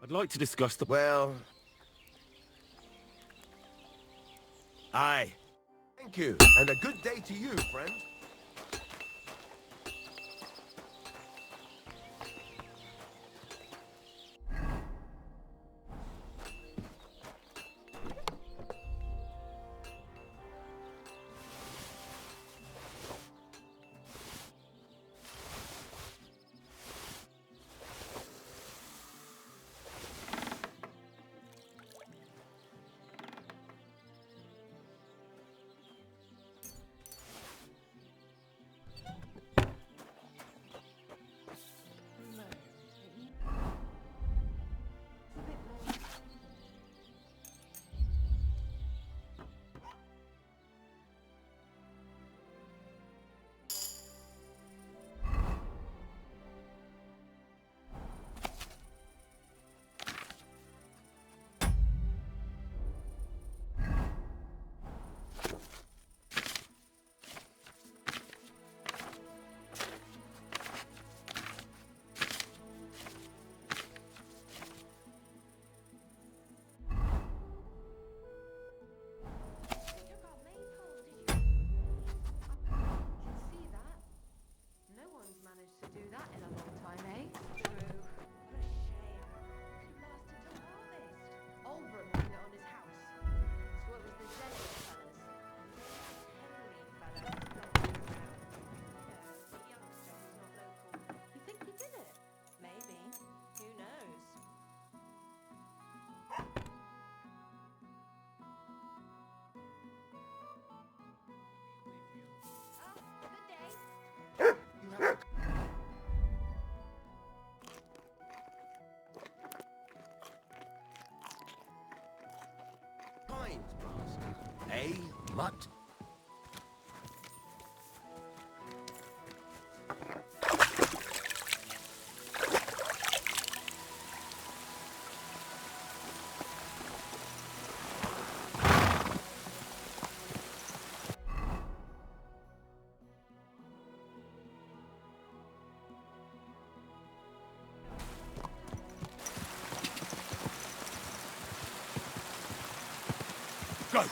I'd like to discuss the... Well... Aye. Thank you, and a good day to you, friend. Hey, mutt. Go!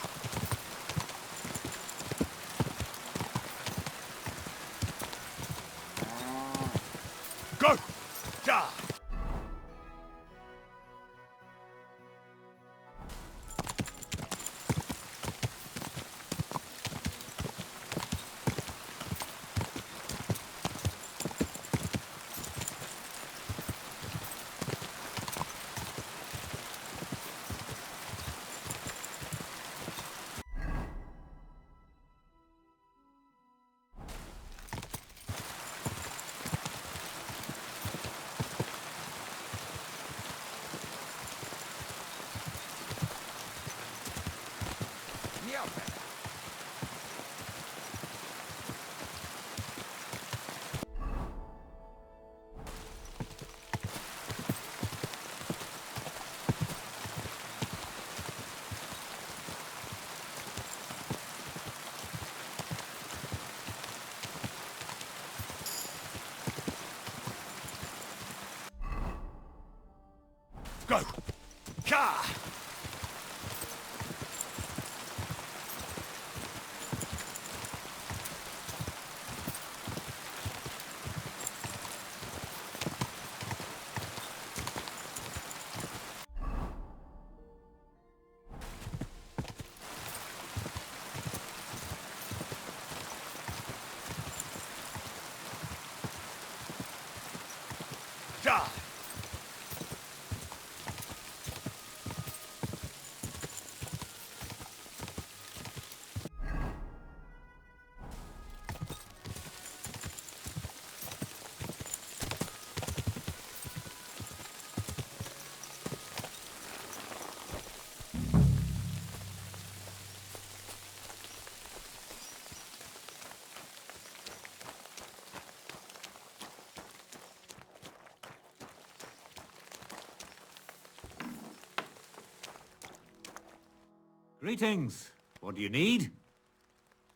Greetings. What do you need?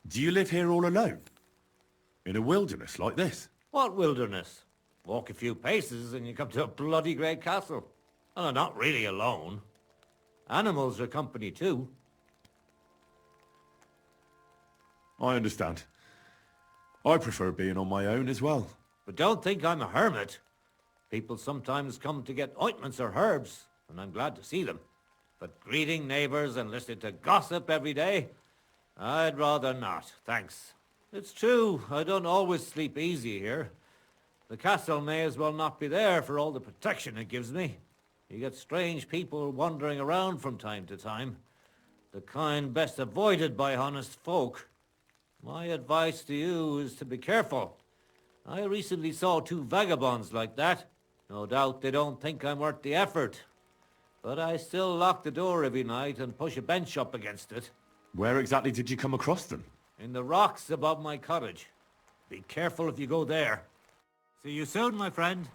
Do you live here all alone? In a wilderness like this? What wilderness? Walk a few paces and you come to a bloody great castle. And I'm not really alone. Animals are company too. I understand. I prefer being on my own as well. But don't think I'm a hermit. People sometimes come to get ointments or herbs, and I'm glad to see them. But greeting neighbors and listening to gossip every day? I'd rather not, thanks. It's true, I don't always sleep easy here. The castle may as well not be there for all the protection it gives me. You get strange people wandering around from time to time. The kind best avoided by honest folk. My advice to you is to be careful. I recently saw 2 vagabonds like that. No doubt they don't think I'm worth the effort. But I still lock the door every night and push a bench up against it. Where exactly did you come across them? In the rocks above my cottage. Be careful if you go there. See you soon, my friend.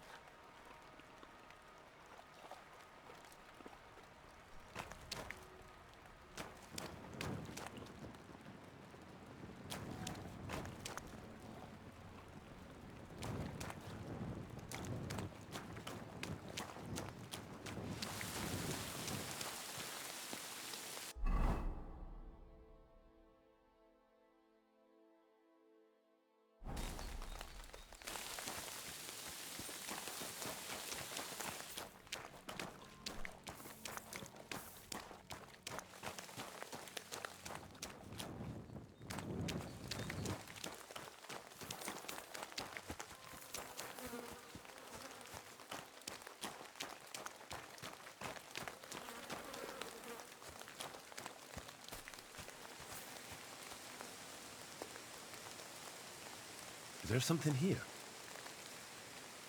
Is there something here?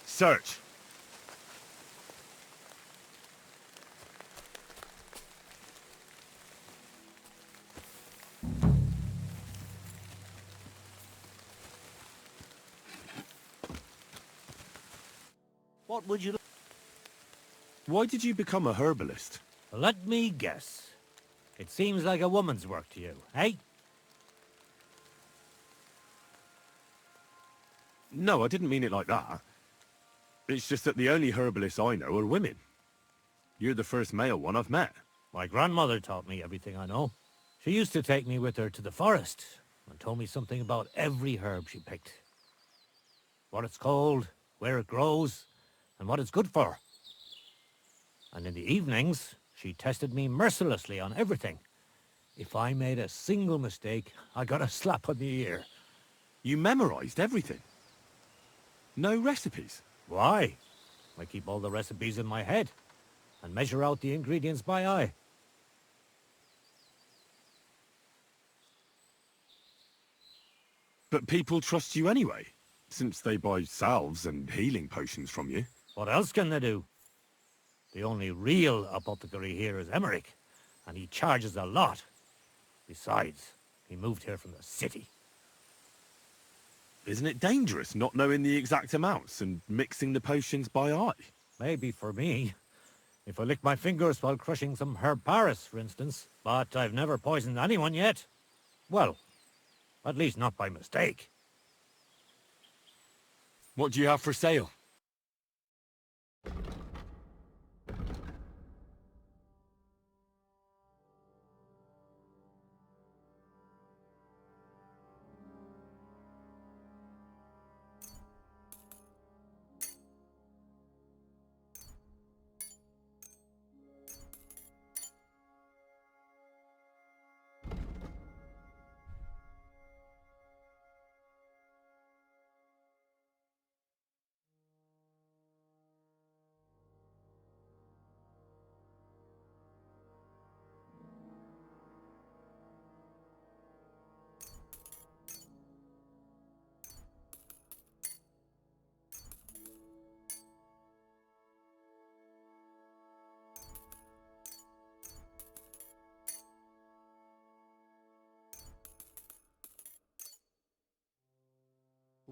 Search! What would you... Why did you become a herbalist? Let me guess. It seems like a woman's work to you, eh? No, I didn't mean it like that. It's just that the only herbalists I know are women. You're the first male one I've met. My grandmother taught me everything I know. She used to take me with her to the forest and told me something about every herb she picked. What it's called, where it grows, and what it's good for. And in the evenings, she tested me mercilessly on everything. If I made a single mistake, I got a slap on the ear. You memorized everything? No recipes? Why? I keep all the recipes in my head and measure out the ingredients by eye. But people trust you anyway, since they buy salves and healing potions from you. What else can they do? The only real apothecary here is Emmerich, and he charges a lot. Besides, he moved here from the city. Isn't it dangerous not knowing the exact amounts and mixing the potions by eye? Maybe for me. If I lick my fingers while crushing some herb Paris, for instance. But I've never poisoned anyone yet. Well, at least not by mistake. What do you have for sale?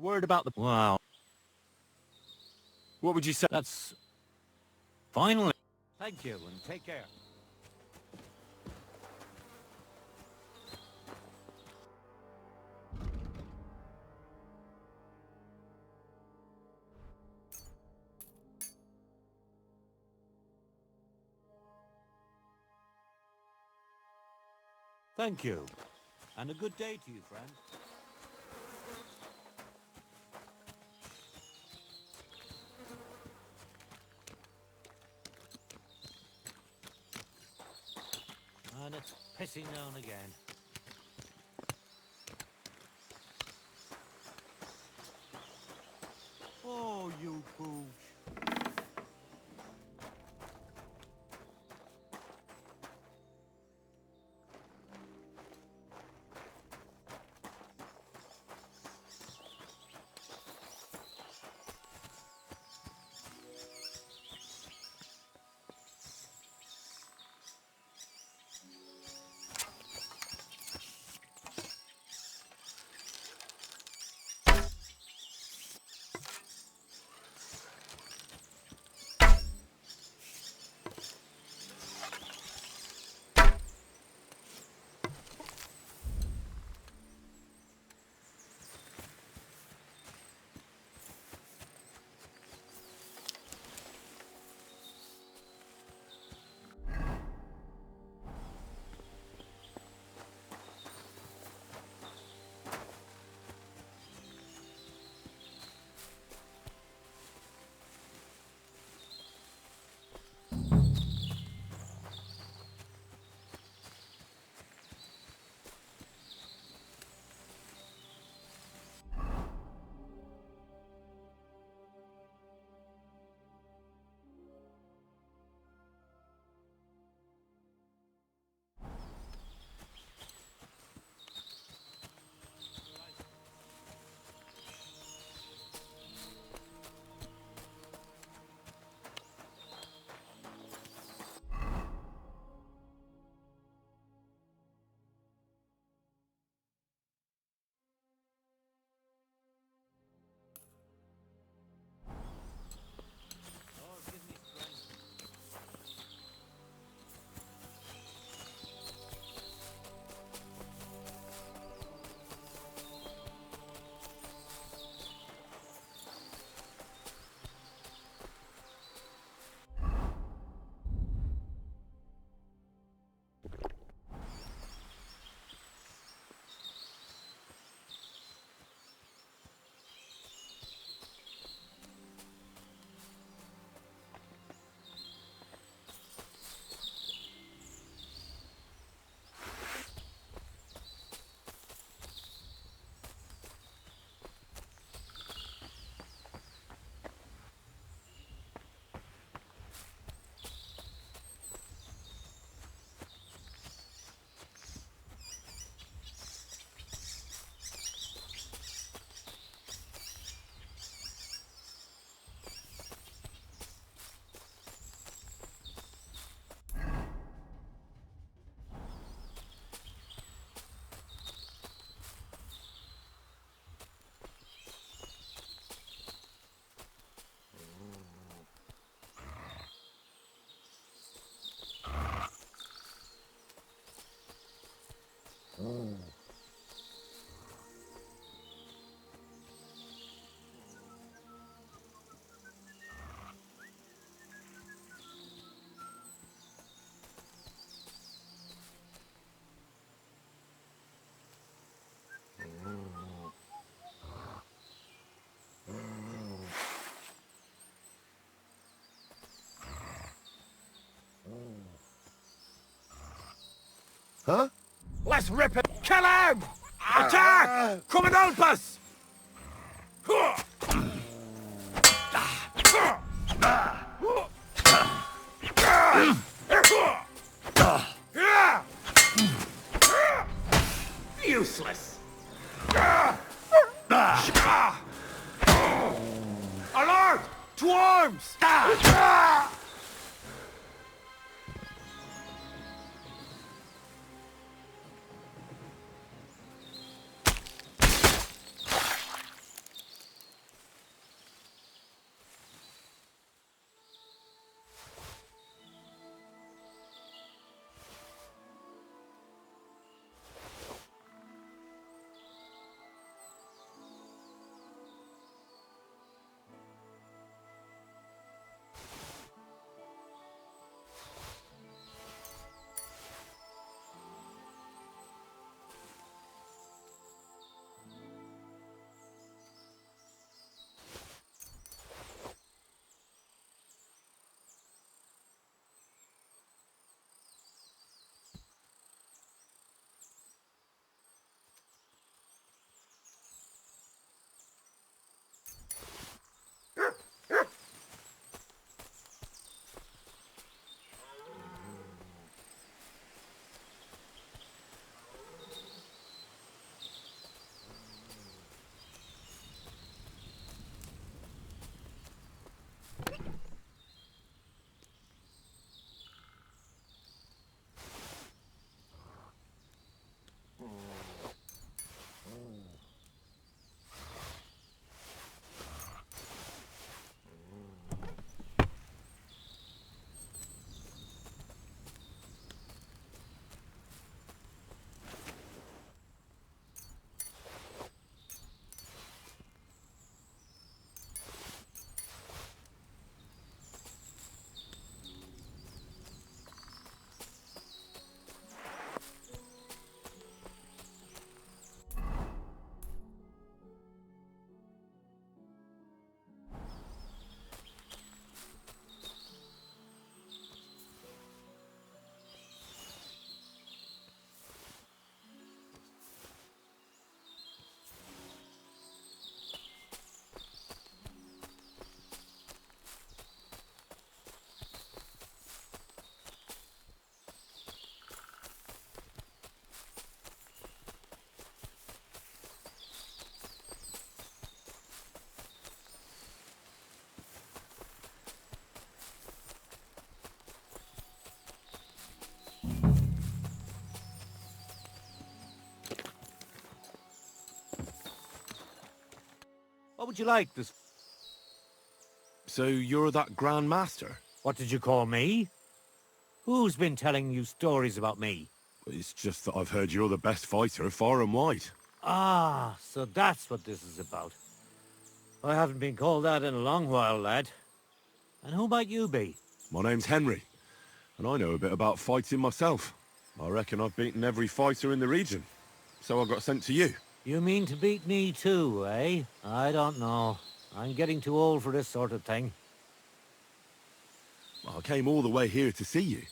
Word about the... Wow. What would you say? That's... Finally. Thank you, and take care. Thank you. And a good day to you, friend. And it's pissing down again. Oh, you pooch. Huh? Let's rip it! Kill him! Attack! Come and help us! Useless! Alert! To arms! would you like this? So you're that Grand Master? What did you call me? Who's been telling you stories about me? It's just that I've heard you're the best fighter far and wide. Ah, so that's what this is about. I haven't been called that in a long while, lad. And who might you be? My name's Henry, and I know a bit about fighting myself. I reckon I've beaten every fighter in the region, so I got sent to you. You mean to beat me too, eh? I don't know. I'm getting too old for this sort of thing. I came all the way here to see you.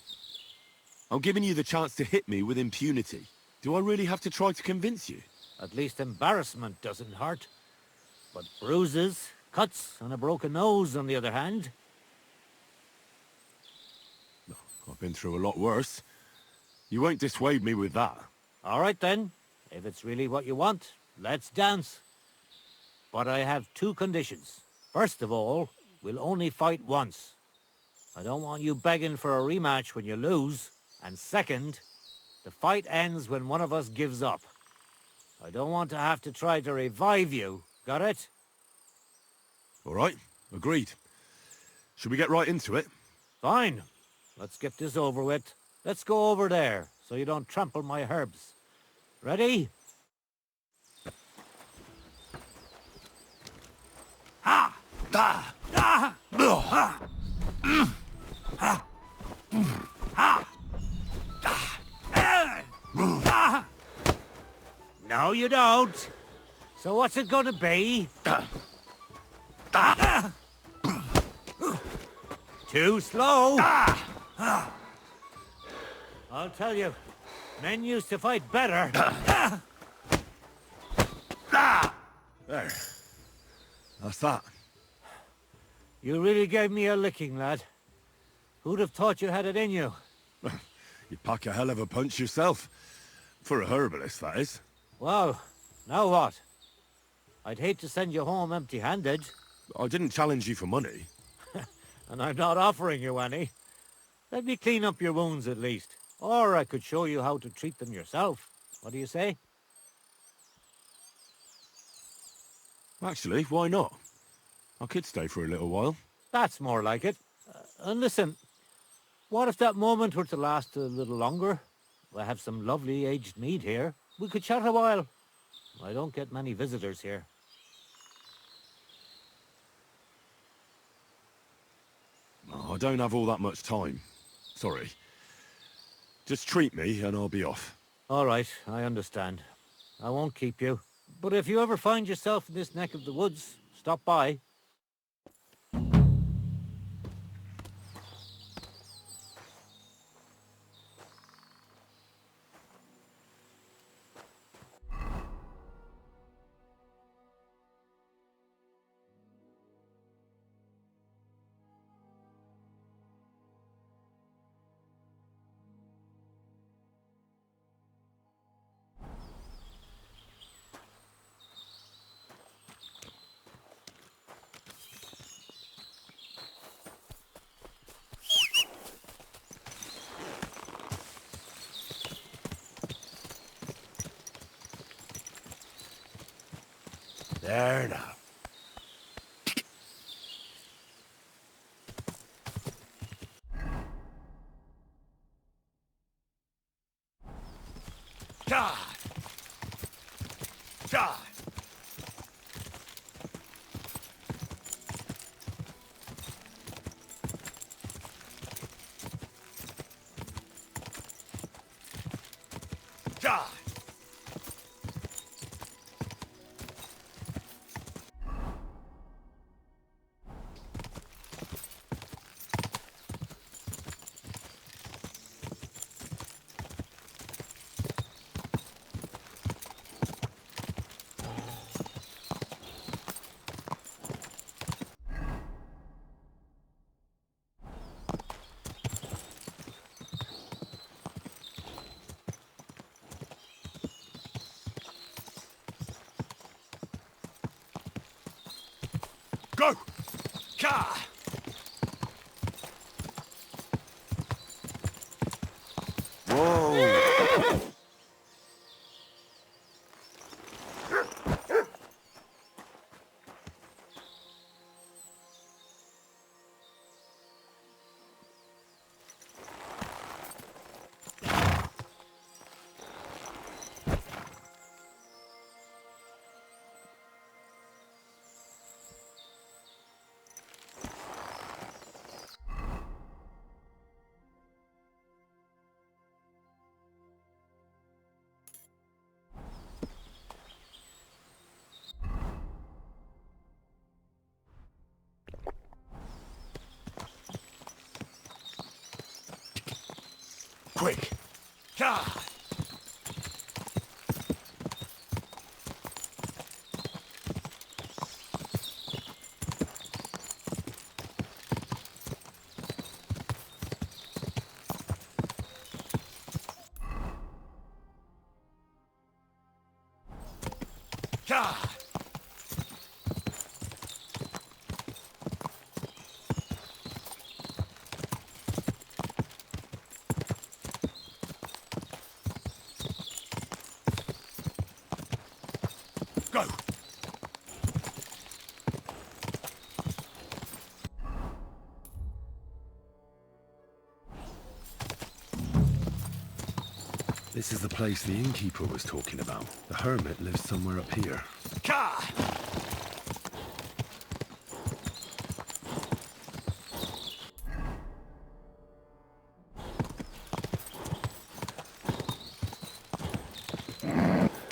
I'm giving you the chance to hit me with impunity. Do I really have to try to convince you? At least embarrassment doesn't hurt. But bruises, cuts, and a broken nose, on the other hand. I've been through a lot worse. You won't dissuade me with that. All right then. If it's really what you want, let's dance. But I have two conditions. First of all, we'll only fight once. I don't want you begging for a rematch when you lose. And second, the fight ends when one of us gives up. I don't want to have to try to revive you. Got it? All right, agreed. Should we get right into it? Fine. Let's get this over with. Let's go over there, so you don't trample my herbs. Ready? Ha! Da! Da! Ha! Ha! Ha! Da! No, you don't. So what's it gonna be? Too slow. I'll tell you, men used to fight better. There. That's that. You really gave me a licking, lad. Who'd have thought you had it in you? You pack a hell of a punch yourself. For a herbalist, that is. Well, now what? I'd hate to send you home empty-handed. I didn't challenge you for money. And I'm not offering you any. Let me clean up your wounds at least. Or I could show you how to treat them yourself. What do you say? Actually, why not? I could stay for a little while. That's more like it. And listen, what if that moment were to last a little longer? I have some lovely aged mead here. We could chat a while. I don't get many visitors here. Oh, I don't have all that much time. Sorry. Just treat me and I'll be off. All right, I understand. I won't keep you. But if you ever find yourself in this neck of the woods, stop by. There now. God! God! God! Go! Ka! Whoa! Go! This is the place the innkeeper was talking about. The hermit lives somewhere up here.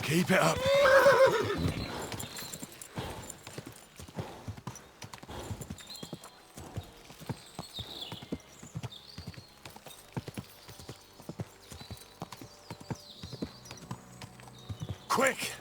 Keep it up. Quick!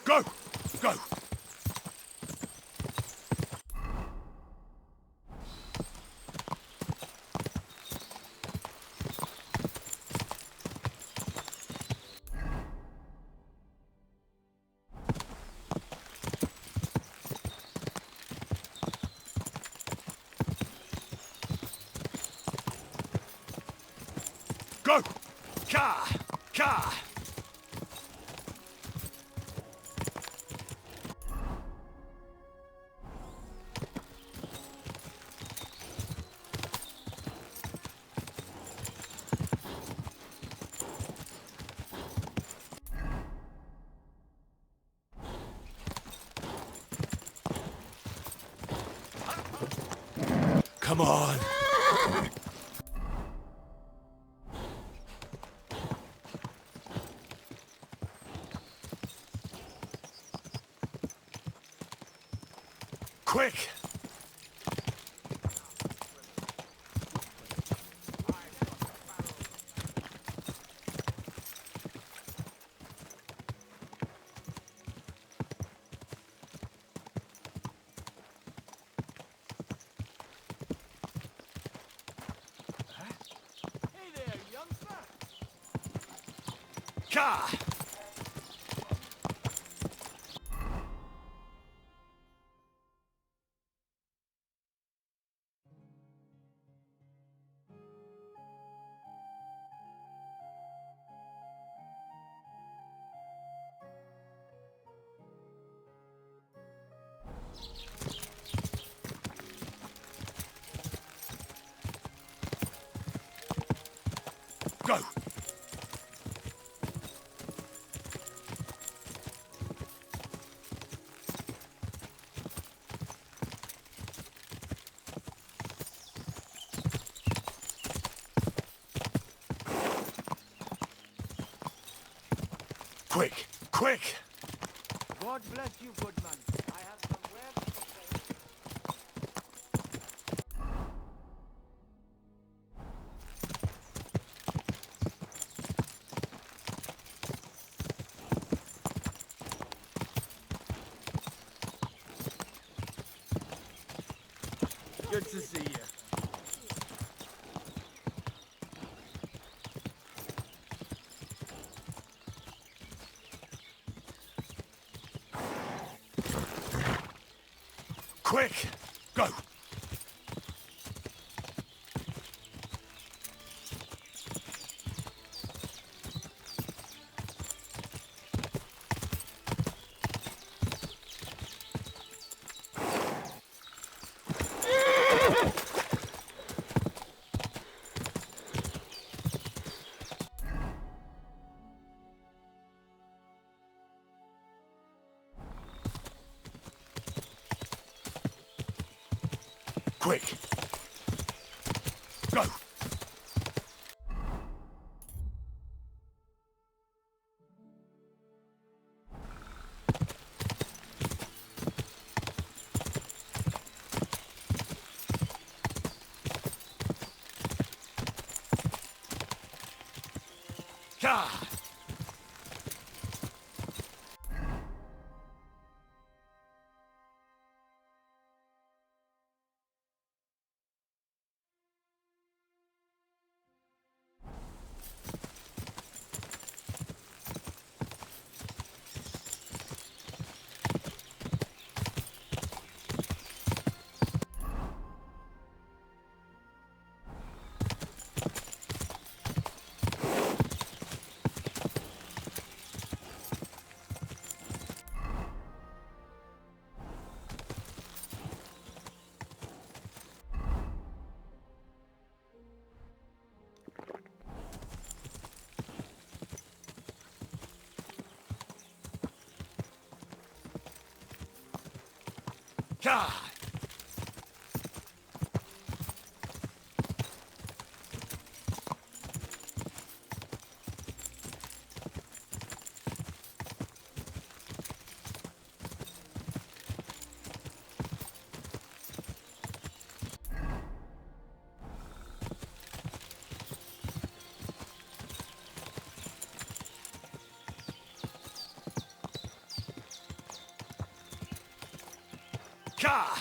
Go! Go! Go! Ka! Ka! Come on! Quick! Ka! Go! Quick! Quick! God bless you, good man. I have some wares for sale. Good to see you. Quick! Go! Quick! Go! Ah! God! God!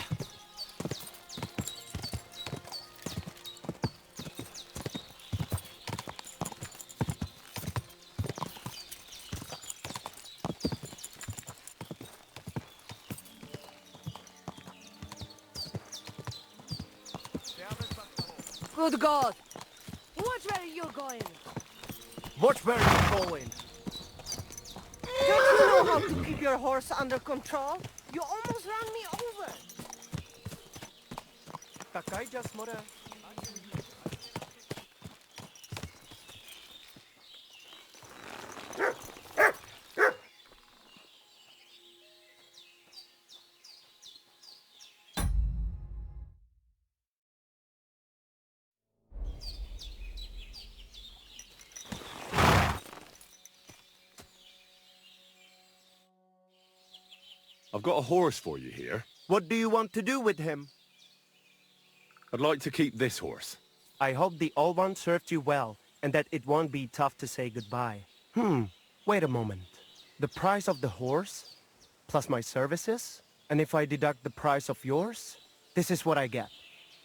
Good God! Watch where you're going! Watch where you're going. Don't you know how to keep your horse under control? You almost ran me over. Takay just mora. I've got a horse for you here. What do you want to do with him? I'd like to keep this horse. I hope the old one served you well, and that it won't be tough to say goodbye. Wait a moment. The price of the horse, plus my services, and if I deduct the price of yours, this is what I get.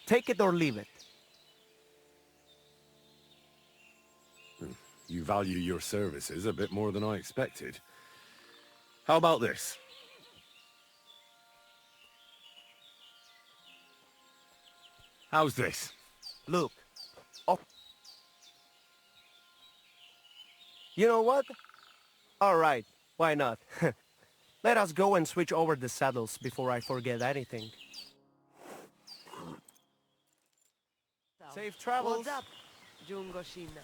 Take it or leave it. You value your services a bit more than I expected. How about this? How's this? Look. Oh. You know what? All right, why not? Let us go and switch over the saddles before I forget anything. Safe travels. What's up, Jungoshina?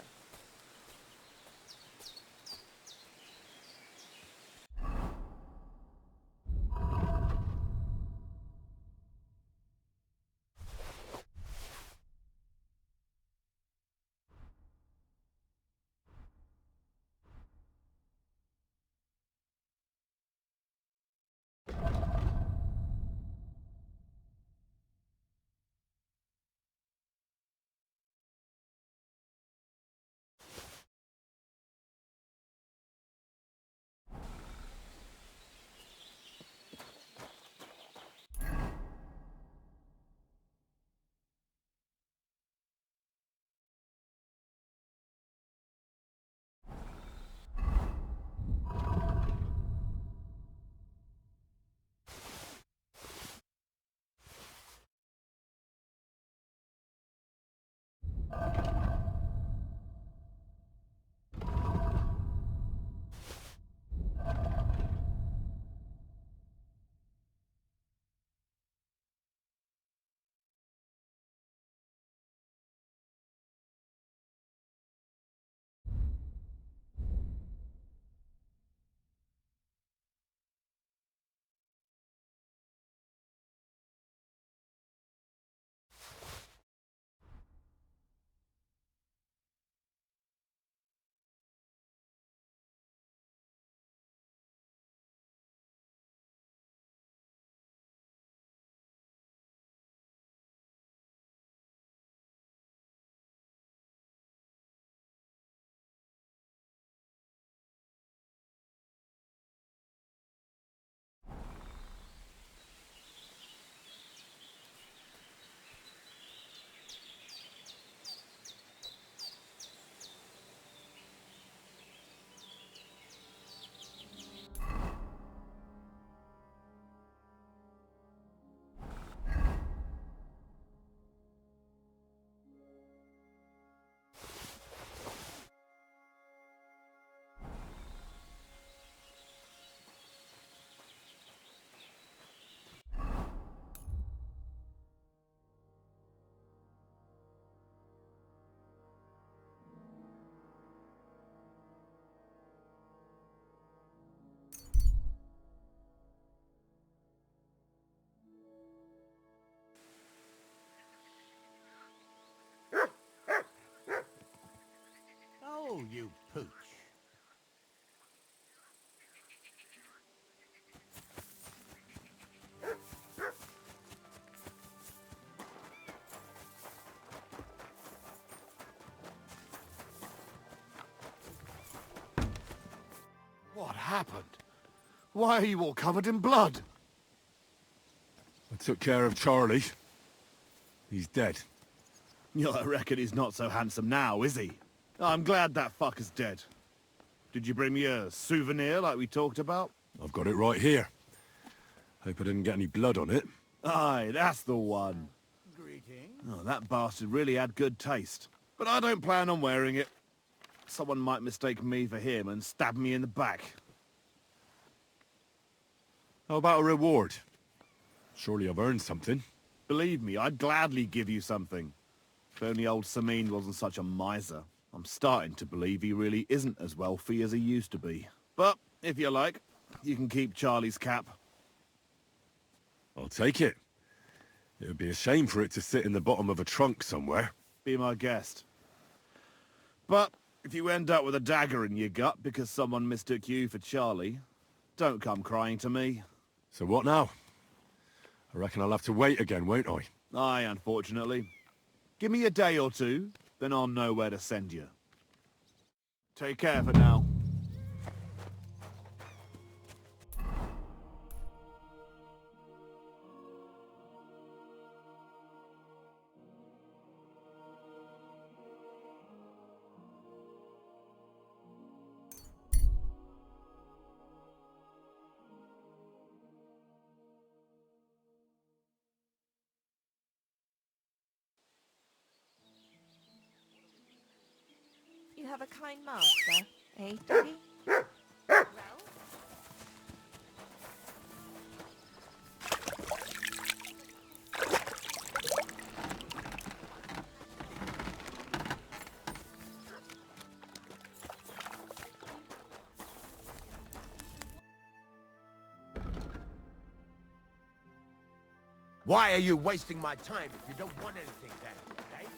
you pooch. What happened? Why are you all covered in blood? I took care of Charlie. He's dead. Yeah, I reckon he's not so handsome now, is he? I'm glad that fucker's dead. Did you bring me a souvenir like we talked about? I've got it right here. Hope I didn't get any blood on it. Aye, that's the one. Oh, that bastard really had good taste. But I don't plan on wearing it. Someone might mistake me for him and stab me in the back. How about a reward? Surely I've earned something. Believe me, I'd gladly give you something. If only old Samin wasn't such a miser. I'm starting to believe he really isn't as wealthy as he used to be. But, if you like, you can keep Charlie's cap. I'll take it. It would be a shame for it to sit in the bottom of a trunk somewhere. Be my guest. But, if you end up with a dagger in your gut because someone mistook you for Charlie, don't come crying to me. So what now? I reckon I'll have to wait again, won't I? Aye, unfortunately. Give me a day or two, then I'll know where to send you. Take care for now. You have a kind master, eh, Doggy? Why are you wasting my time if you don't want anything then, eh?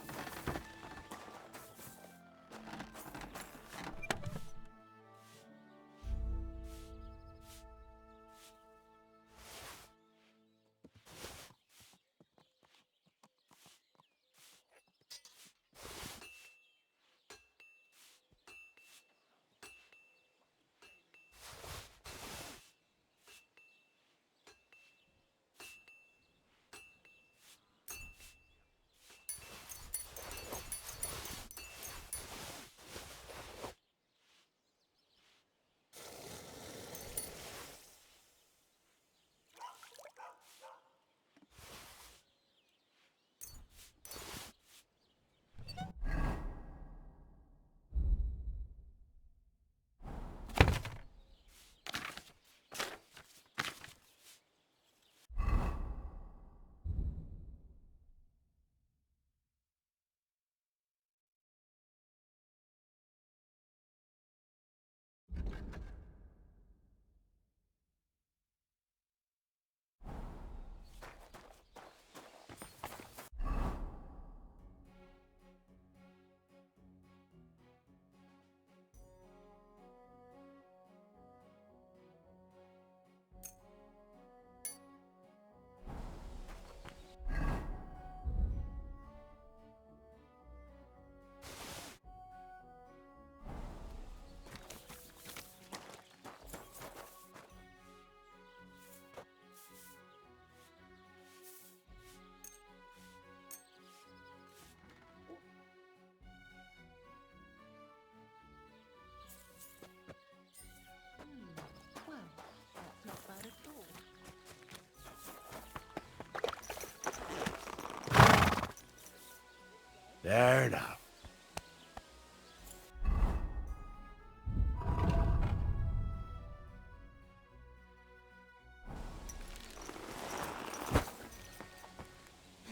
Well, that's not bad at all. There now.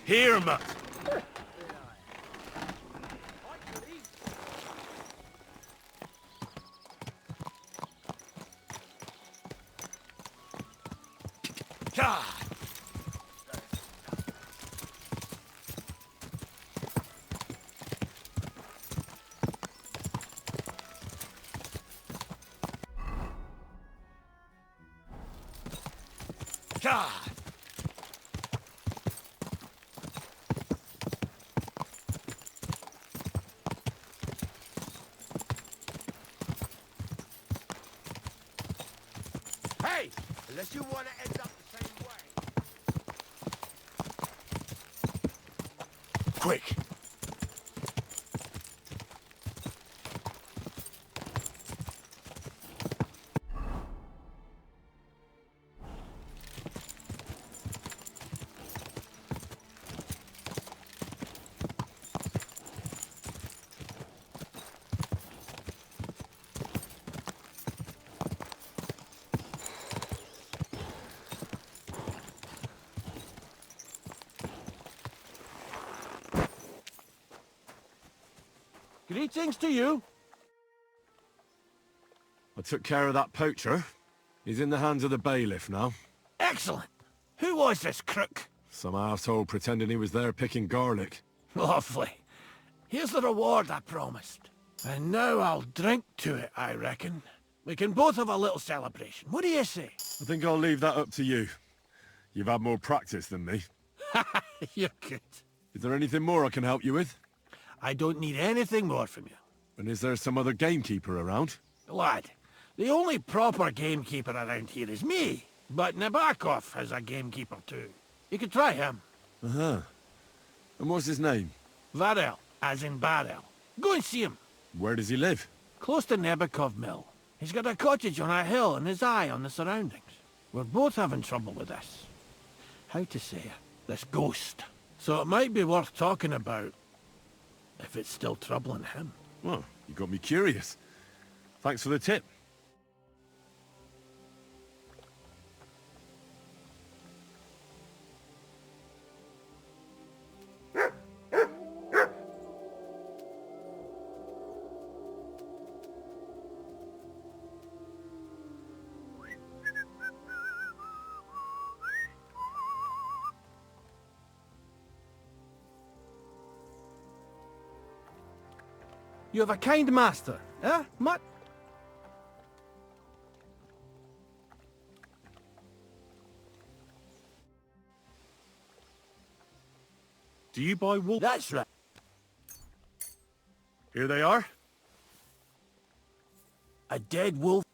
Here, Mutt! God! God! Hey! Unless you want to end up the same way. Quick! Greetings to you. I took care of that poacher. He's in the hands of the bailiff now. Excellent. Who was this crook? Some asshole pretending he was there picking garlic. Lovely. Here's the reward I promised. And now I'll drink to it, I reckon. We can both have a little celebration. What do you say? I think I'll leave that up to you. You've had more practice than me. You're good. Is there anything more I can help you with? I don't need anything more from you. And is there some other gamekeeper around? Lad, the only proper gamekeeper around here is me. But Nabokov has a gamekeeper too. You could try him. Uh-huh. And what's his name? Varel, as in barrel. Go and see him. Where does he live? Close to Nebokov Mill. He's got a cottage on a hill and his eye on the surroundings. We're both having trouble with this. How to say it? This ghost. So it might be worth talking about if it's still troubling him. Well, you got me curious. Thanks for the tip. You have a kind master, eh, Mutt? Do you buy wool? That's right. Here they are. A dead wolf.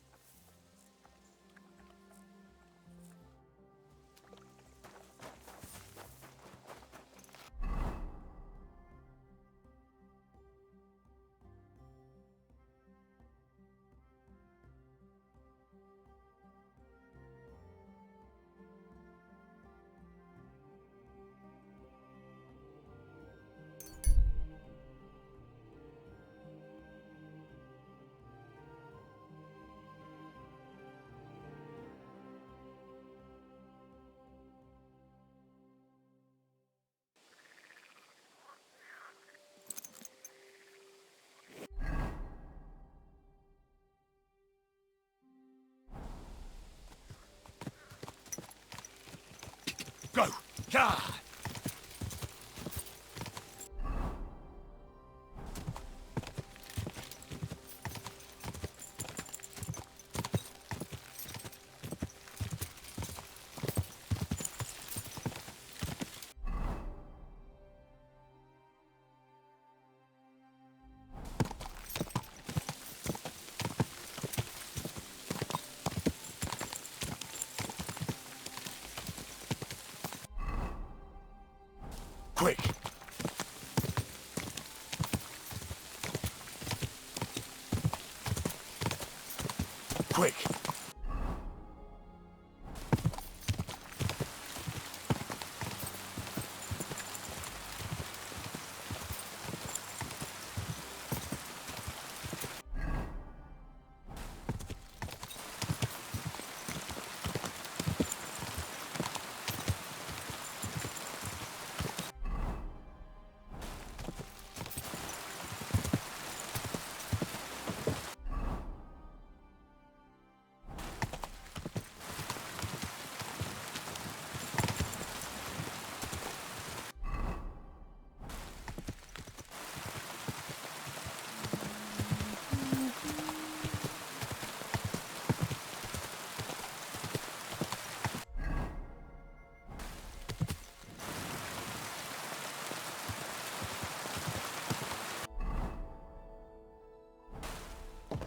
Go! God! Quick! Quick! Good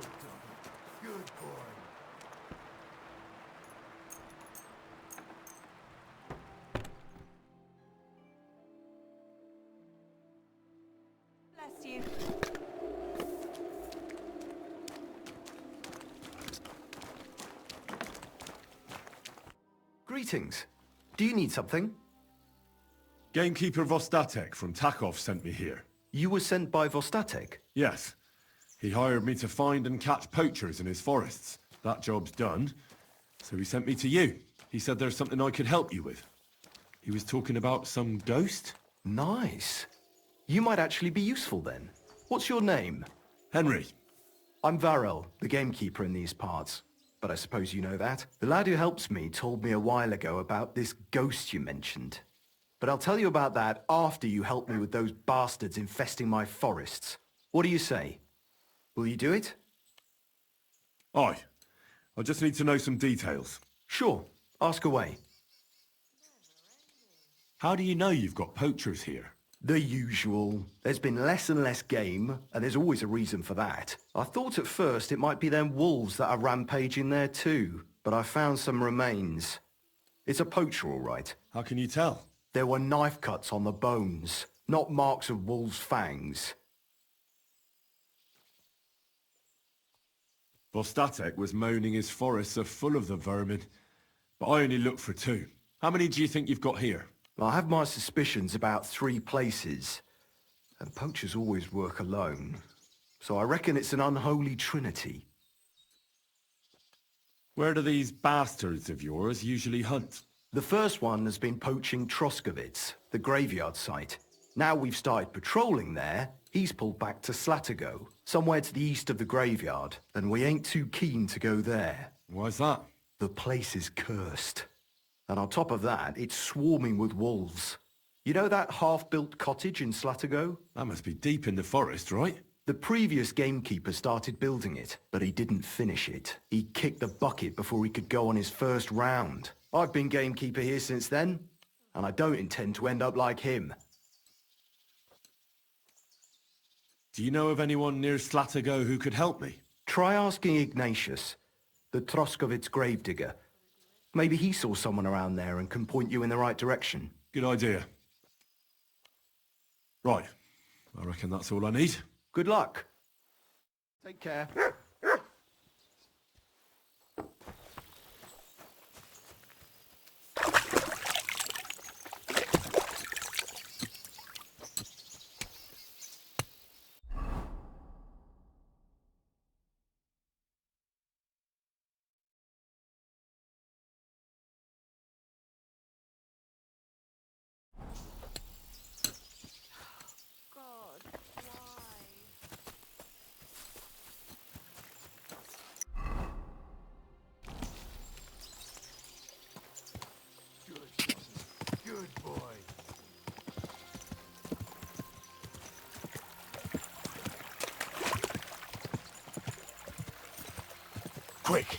dog. Good boy. Bless you. Greetings. Do you need something? Gamekeeper Vostatek from Takov sent me here. You were sent by Vostatek? Yes. He hired me to find and catch poachers in his forests. That job's done, so he sent me to you. He said there's something I could help you with. He was talking about some ghost? Nice. You might actually be useful then. What's your name? Henry. I'm Varel, the gamekeeper in these parts. But I suppose you know that. The lad who helps me told me a while ago about this ghost you mentioned. But I'll tell you about that after you help me with those bastards infesting my forests. What do you say? Will you do it? Aye. I just need to know some details. Sure. Ask away. How do you know you've got poachers here? The usual. There's been less and less game, and there's always a reason for that. I thought at first it might be them wolves that are rampaging there too, but I found some remains. It's a poacher, all right. How can you tell? There were knife cuts on the bones, not marks of wolves' fangs. Vostatek was moaning his forests are full of the vermin, but I only looked for 2. How many do you think you've got here? I have my suspicions about 3 places, and poachers always work alone, so I reckon it's an unholy trinity. Where do these bastards of yours usually hunt? The first one has been poaching Troskovitz, the graveyard site. Now we've started patrolling there, he's pulled back to Slatigo, somewhere to the east of the graveyard, and we ain't too keen to go there. Why's that? The place is cursed. And on top of that, it's swarming with wolves. You know that half-built cottage in Slatigo? That must be deep in the forest, right? The previous gamekeeper started building it, but he didn't finish it. He kicked the bucket before he could go on his first round. I've been gamekeeper here since then, and I don't intend to end up like him. Do you know of anyone near Slatigo who could help me? Try asking Ignatius, the Troskovitz gravedigger. Maybe he saw someone around there and can point you in the right direction. Good idea. Right. I reckon that's all I need. Good luck. Take care. Good boy. Quick!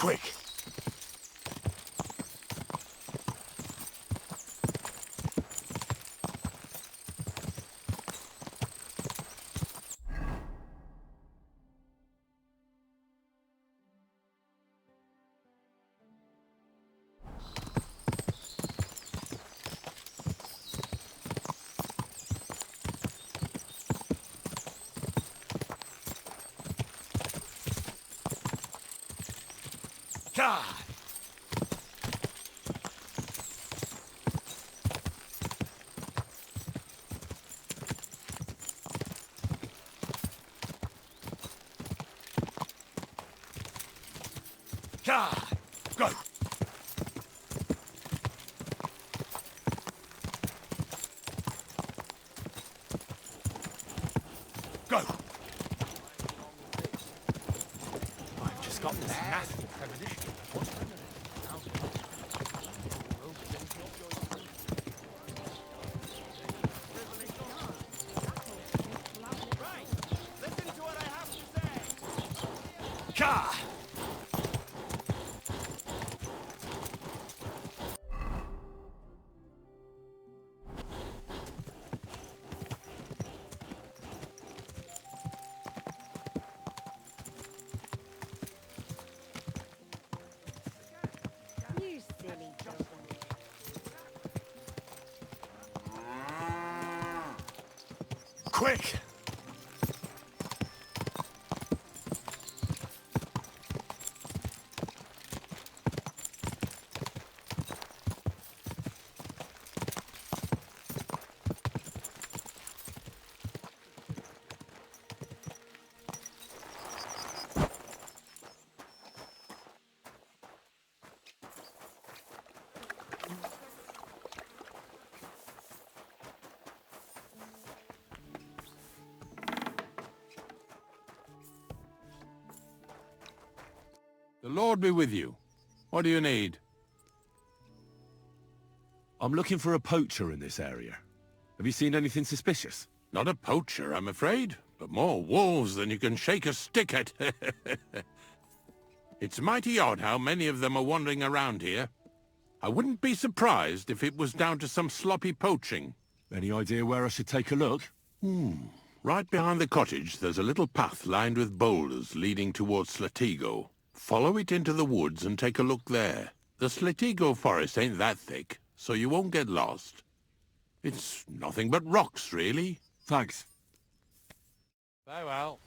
Quick! God! God! Go! Go! I've just got this massive premonition. God! You silly dog. Quick! The Lord be with you. What do you need? I'm looking for a poacher in this area. Have you seen anything suspicious? Not a poacher, I'm afraid, but more wolves than you can shake a stick at. It's mighty odd how many of them are wandering around here. I wouldn't be surprised if it was down to some sloppy poaching. Any idea where I should take a look? Right behind the cottage, there's a little path lined with boulders leading towards Slatigo. Follow it into the woods and take a look there. The Slatigo forest ain't that thick, so you won't get lost. It's nothing but rocks, really. Thanks. Very well.